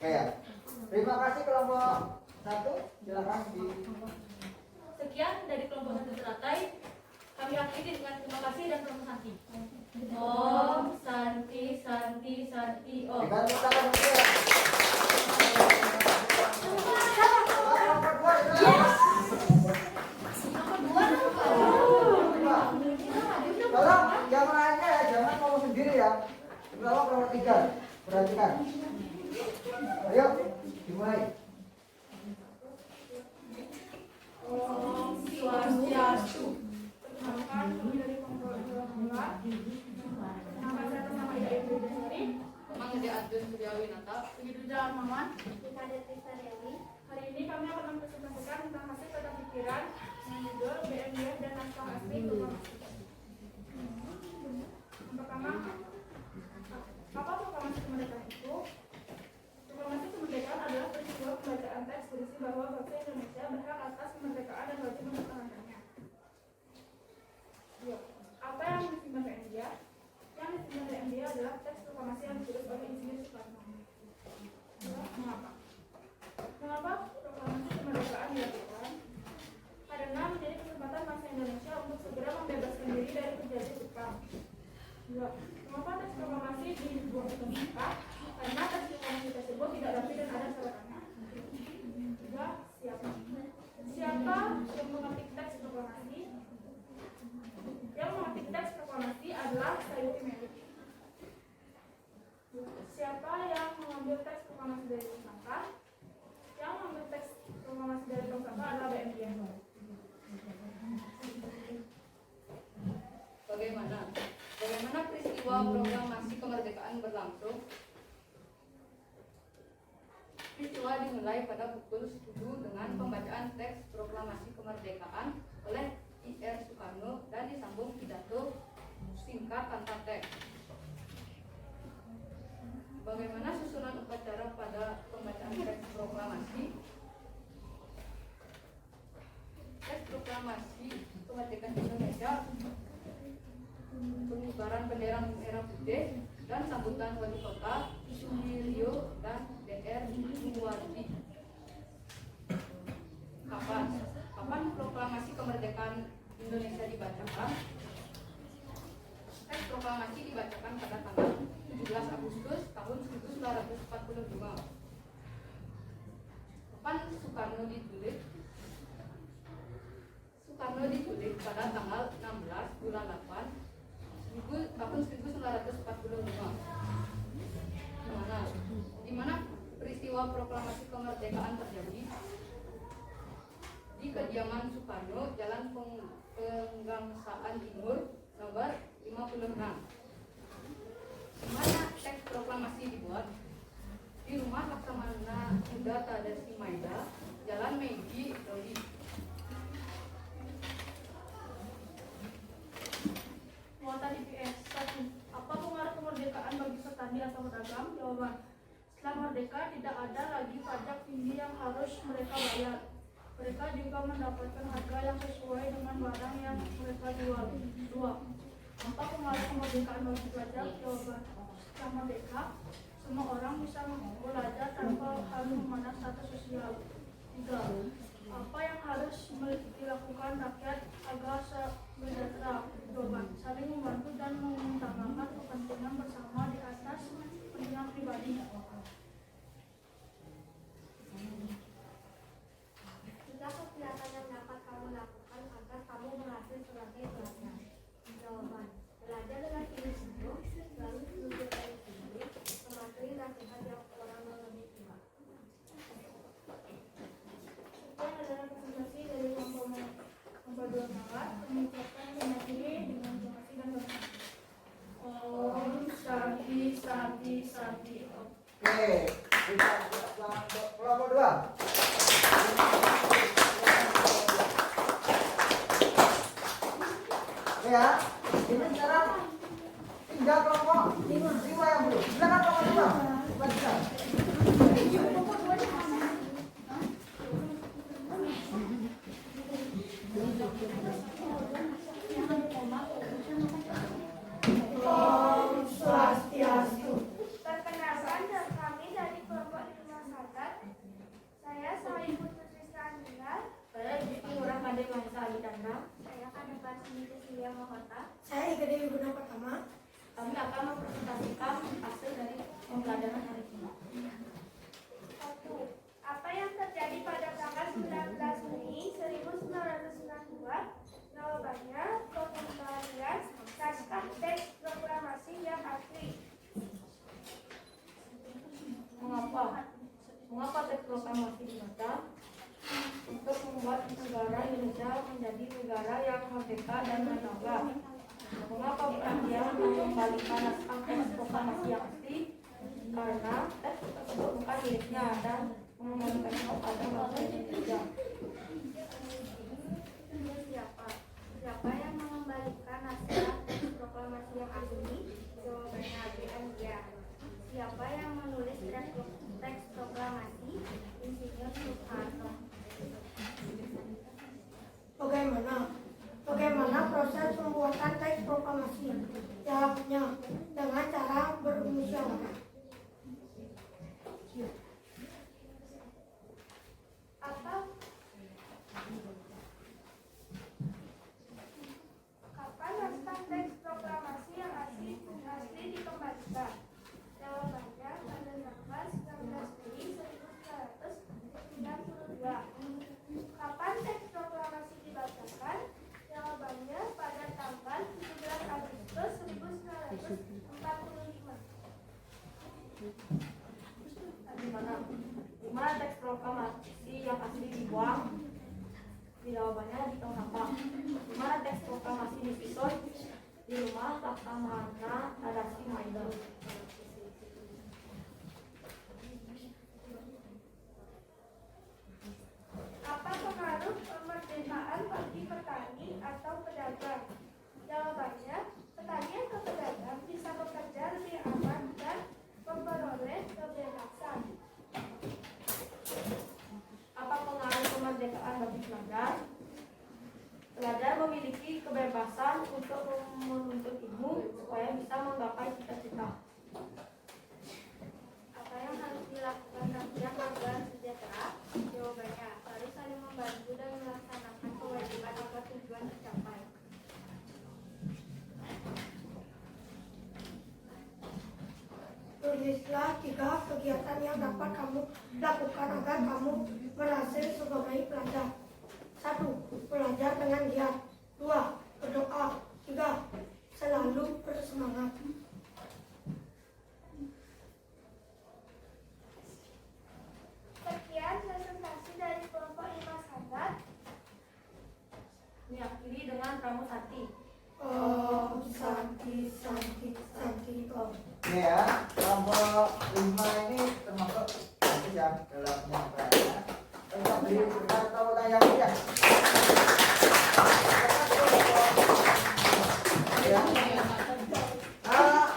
Kayak. Terima kasih kelompok 1. Silakan di.
Sekian dari kelompok 1 teratai. Kami akhiri dengan terima kasih dan Om Santi. Om Santi Santi Santi Om.
Dengan tangan dulu ya. Tolong yang lainnya ya, jangan ngomong sendiri ya. Terutama kelompok 3. Perhatikan. Ayo, dimulai.
Om Swastiastu. Perkenalkan, kami dari kelompok 2. Nama saya atas nama Ida Ibu sendiri. Memang Ida Adun Suryawinata. Begitu jalan Maman. Hari ini kami akan mempresentasikan tentang hasil tata pikiran yang judul BMDF dan naskah asli proklamasi. Yang pertama, apa proklamasi kemerdekaan itu? Proklamasi kemerdekaan adalah peristiwa pembacaan teks berisi bahwa bangsa Indonesia berhak atas kemerdekaan dan wajib mempertahankannya. Apa yang disimpan BMDF? Yang disimpan BMDF adalah teks proklamasi yang ditulis oleh Insinyur Soekarno. Mengapa? Mengapa proklamasi kemerdekaan dilakukan? Karena menjadi kesempatan bangsa Indonesia untuk segera membebaskan diri dari penjajah Jepang. 2. Mengapa teks proklamasi dibuat ke muka? Karena teks proklamasi tersebut tidak rapi dan ada syaratannya. 3. Siapa? Siapa yang mengetik teks proklamasi? Yang mengetik teks proklamasi adalah Sayyidu Melik. Siapa yang mengambil teks proklamasi dari tong sampah? Yang mengambil teks proklamasi dari tong sampah adalah BM Dia. proklamasi kemerdekaan berlangsung. Peristiwa dimulai pada pukul 7 dengan pembacaan teks proklamasi kemerdekaan oleh I.R. Soekarno dan disambung pidato singkat tanpa teks. Bagaimana susunan upacara pada pembacaan teks proklamasi? Teks proklamasi kemerdekaan Indonesia, pengibaran bendera merah putih, dan sambutan wali kota Sumirio dan DR Muwardi. Kapan proklamasi kemerdekaan Indonesia dibacakan? Teks proklamasi dibacakan pada tanggal 17 Agustus tahun 1945. Kapan Soekarno diculik? Soekarno diculik pada tanggal 16 bulan 8 tahun 1945. Di mana peristiwa proklamasi kemerdekaan terjadi? Di kediaman Soekarno, Jalan Penggangsaan Timur, nomor 56. Di mana teks proklamasi dibuat? Di rumah Laksamana Muda Tadasi Maeda, Jalan Meiji Doli.
Muatan IPS 1. Apa pengaruh kemerdekaan bagi petani atau pedagang? Jawaban: setelah merdeka tidak ada lagi pajak tinggi yang harus mereka bayar. Mereka juga mendapatkan harga yang sesuai dengan barang yang mereka jual. 2. Apa pengaruh kemerdekaan bagi pelajar? Jawaban: setelah merdeka, semua orang bisa belajar tanpa harus memandang status sosial. 3. Apa yang harus dilakukan rakyat agar sejahtera? Jawaban: saling membantu dan mengutamakan kepentingan bersama di atas kepentingan pribadi.
Tiga kegiatan yang dapat kamu lakukan agar kamu berhasil sebagai pelajar. Jawaban: belajar dengan diri sendiri, lalu belajar dari sendiri, mematuhi nasihat yang orang lebih tua.
Sekian adalah presentasi dari kelompok 2 Maret, mengucapkan terima kasih dengan terima kasih dan berkata. Om Shanti Shanti Shanti.
Oke, kita kelompok 2. Ya, ini sekarang 3 kelompok 5 yang belum. Silakan kelompok 2. Baca.
Om Swastiastu.
Perkenalkan, kami dari kelompok 5 Sadat. Saya Ibu Putri Andila.
Saya Ibu Ngurah Kade Mahesa Alidanda.
Saya Kadepan Seni Cecilia Mohota.
Saya Ika Dewi Guna Pertama. Kami akan mempresentasikan hasil dari pembelajaran hari ini.
1. Apa yang terjadi pada tanggal 19 Mei 1992? Jawabannya, pengembalian naskah teks proklamasi yang asli.
Mengapa teks proklamasi dibaca? Untuk membuat negara Indonesia menjadi negara yang merdeka dan bernegara. Mengapa Belanda mengembalikan naskah teks proklamasi yang asli? Karena teks tersebut bukan miliknya dan mengembalikannya kepada bangsa Indonesia.
Siapa yang mengembalikan naskah teks proklamasi yang asli? Jawabannya ABN. Siapa yang menulis teks proklamasi? Insinyur Soekarno.
Bagaimana proses pembuatan teks proklamasi? Jawabnya, dengan cara bermusyawarah.
Kapan naskah teks proklamasi yang asli dikembalikan? Jawabannya pada tanggal 19 Mei 1992. Kapan teks proklamasi dibacakan? Jawabannya pada tanggal 17 Agustus 1945.
Di mana teks proklamasi yang asli dibuang? Jawabannya di tong sampah. Di mana teks proklamasi disusun? di rumah Laksamana Tadasi Maida.
Apa pengaruh kemerdekaan bagi petani atau pedagang? Jawabannya, petani atau pedagang bisa bekerja lebih aman dan memperoleh kebebasan.
Apa pengaruh kemerdekaan bagi pelajar? Pelajar memiliki kebebasan untuk menuntut ilmu supaya bisa menggapai cita-cita.
Apa yang harus dilakukan rakyat agar sejahtera? Jawabannya, harus saling membantu dan melaksanakan kewajiban agar tujuan tercapai.
Tulislah 3 kegiatan yang dapat kamu lakukan agar kamu berhasil sebagai pelajar. 1. Belajar dengan giat. 2. Berdoa. 3. Selalu bersemangat.
Sekian presentasi dari kelompok 5 sahabat.
Diakhiri dengan Pramusati.
Om Santi Santi Santi Om.
Ini ya, kelompok 5 ini termasuk nanti yang dalam penyampaiannya. Kita beri atau tayang ya. Ya.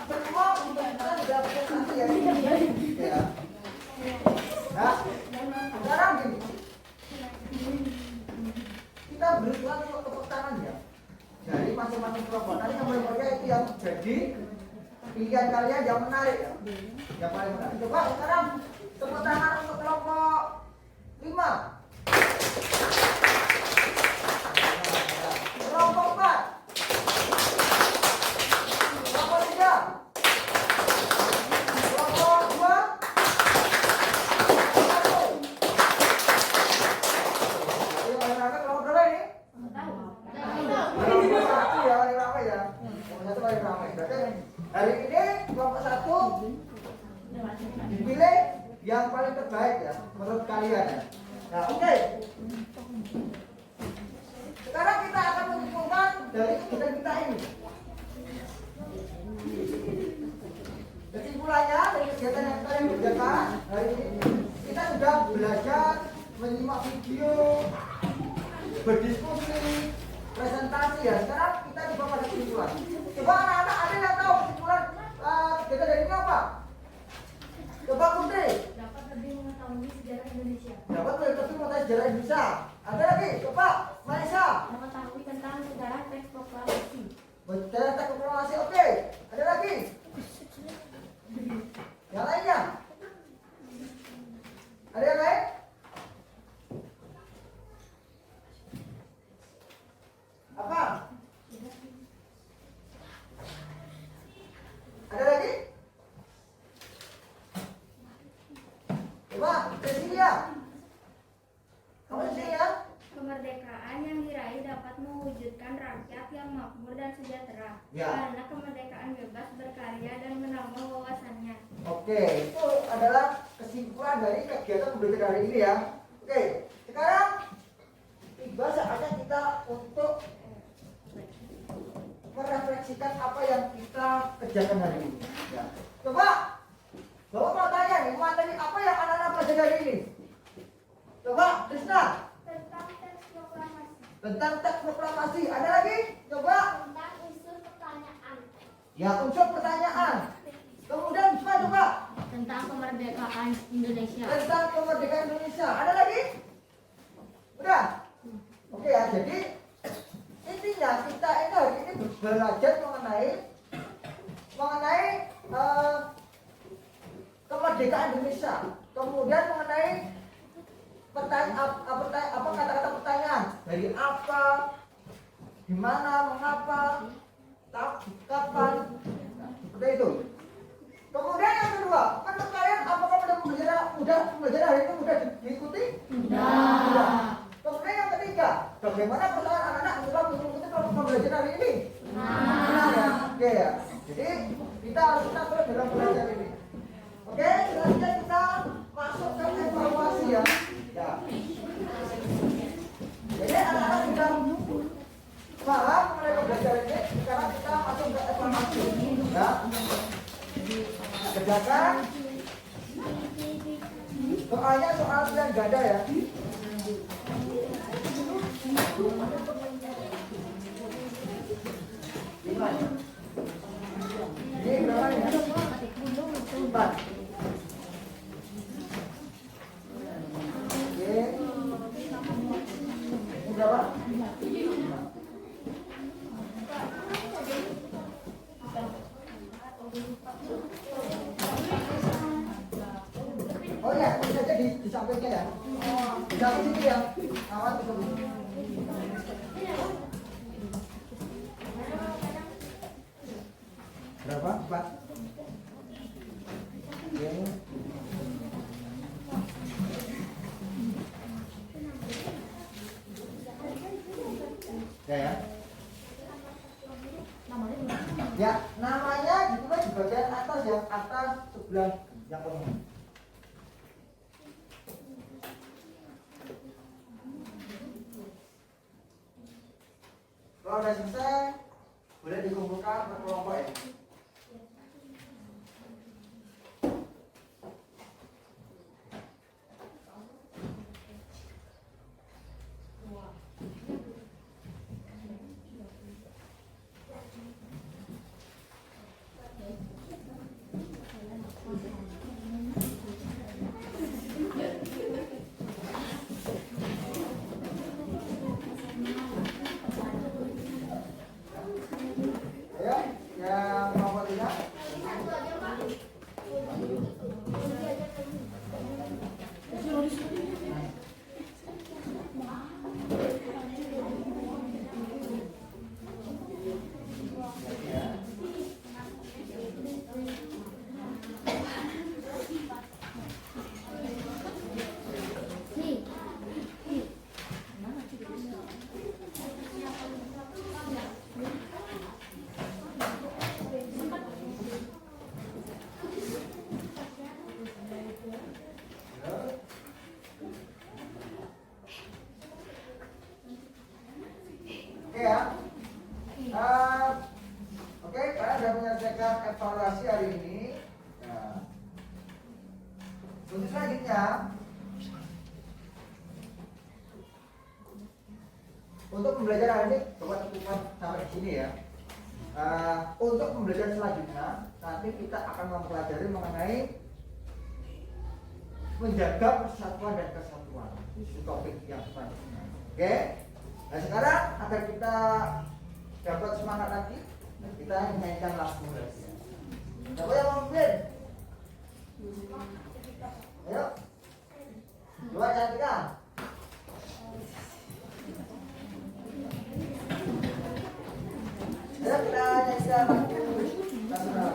Semua kita sudah presentasi ya. Ya. Nah, sekarang gini. Kita berusaha untuk tepuk tangan ya. Dari masing-masing kelompok. Nanti yang berikutnya itu yang jadi pilihan kalian yang menarik ya. Yang paling menarik. Coba sekarang tepuk tangan untuk kelompok 5. Kelompok 4. Kelompok 3. Kelompok 2. 1. Ayo masyarakat kelompok berapa ini? Kelompok 1 ya, paling ramai ya. Kelompok 1 paling ramai. Berarti hari ini kelompok 1 dipilih yang paling terbaik ya menurut kalian ya. Nah, oke. Sekarang kita akan menyimpulkan dari kegiatan kita ini. Kesimpulannya dari kegiatan yang kalian kerjakan hari ini, kita sudah belajar menyimak video, berdiskusi, presentasi ya. Sekarang kita coba pada kesimpulan. Coba anak-anak ada yang tahu kesimpulan kegiatan dari ini apa? Coba Putri.
Dapat lebih mengetahui sejarah Indonesia.
Dapat lebih mengetahui sejarah Indonesia. Ada lagi? Coba Maisa.
Mengetahui tentang sejarah teks proklamasi.
Sejarah teks proklamasi. Oke. Ada lagi? Yang lainnya? Ada yang lain? Apa? Ada lagi? Coba, Cecilia. Kamu Cecilia?
Kemerdekaan yang diraih dapat mewujudkan rakyat yang makmur dan sejahtera.
Ya.
Karena kemerdekaan bebas berkarya dan menambah wawasannya.
Oke, itu adalah kesimpulan dari kegiatan belajar hari ini ya. Oke, sekarang tiba saatnya kita untuk merefleksikan apa yang kita kerjakan hari ini. Ya. Coba, Bapak mau tanya nih, materi apa yang anak-anak belajar hari ini? Coba, Krisna.
Tentang teks proklamasi.
Tentang teks proklamasi. Ada lagi? Coba.
Tentang unsur pertanyaan.
Ya, unsur pertanyaan. Kemudian coba.
Tentang kemerdekaan Indonesia.
Tentang kemerdekaan Indonesia. Ada lagi? Udah? Oke ya, jadi intinya kita ini hari ini belajar mengenai kemerdekaan Indonesia. Kemudian mengenai kata-kata pertanyaan dari apa, di mana, mengapa, kapan, seperti itu. Kemudian yang kedua, menurut kalian apakah pembelajaran hari ini mudah diikuti? Mudah. Kemudian yang ketiga, bagaimana persoalan anak-anak juga mengikuti pembelajaran hari ini? Benar ya? Oke ya. Jadi kita harus terus dalam belajar ini. Oke, selanjutnya kita masuk ke evaluasi ya. Ya. Jadi anak-anak sudah paham mengenai pembelajaran ini. Sekarang kita masuk kerjakan. Soalnya soal pilihan ganda ya. Ini berapa ya? 4. Oke. Ini berapa? Oh ya, ini saja disampaikan ya. Di samping sini ya. Awas itu. Berapa? 4. Oke. Ya. Ya, namanya ditulis di bagian atas ya, atas sebelah yang kosong. Kalau udah selesai, boleh dikumpulkan per kelompok ya. Ayo, yang kelompok 3. Oke ya. Oke, kalian sudah menyelesaikan evaluasi hari ini. Nah, untuk selanjutnya, untuk pembelajaran hari ini coba cukupkan sampai di sini ya. Untuk pembelajaran selanjutnya, nanti kita akan mempelajari mengenai menjaga persatuan dan kesatuan. Itu topik yang selanjutnya. Oke. Nah sekarang agar kita dapat semangat lagi, kita nyanyikan lagu lagi. Siapa yang mau memimpin? Ayo. Dua cantikan. Ayo kita nyanyikan lagu nasional.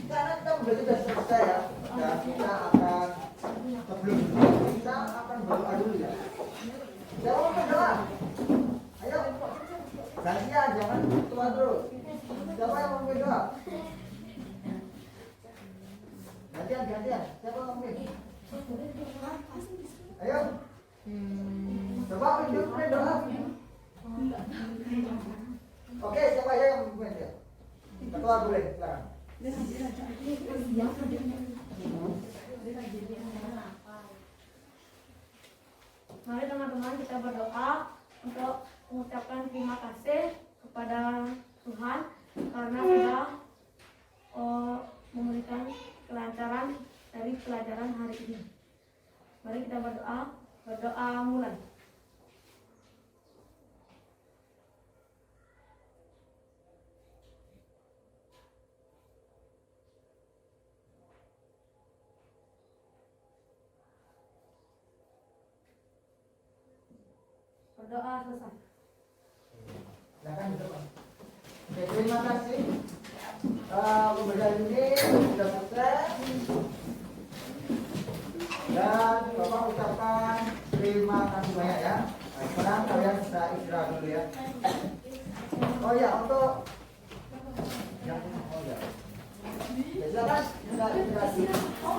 Karena kita sudah selesai ya, dan kita akan sebelum kita akan berdoa dulu ya. Jangan berdoa. Ayo, gantian, jangan tua terus. Siapa yang mau berdoa? Gantian. Siapa yang mau berdoa? Ayo. Coba tunjukkan doa. Oke, siapa yang mau berdoa? Ketua boleh, silakan.
Mari teman-teman kita berdoa untuk mengucapkan terima kasih kepada Tuhan karena sudah memberikan kelancaran dari pelajaran hari ini. Mari kita berdoa. Berdoa mulai. Berdoa selesai.
Silakan duduk, Pak. Oke, terima kasih. Pembelajaran ini sudah selesai. Dan Bapak ucapkan terima kasih banyak ya. Nah, sekarang kalian bisa istirahat dulu ya. Oh ya, untuk yang ya, silakan bisa istirahat.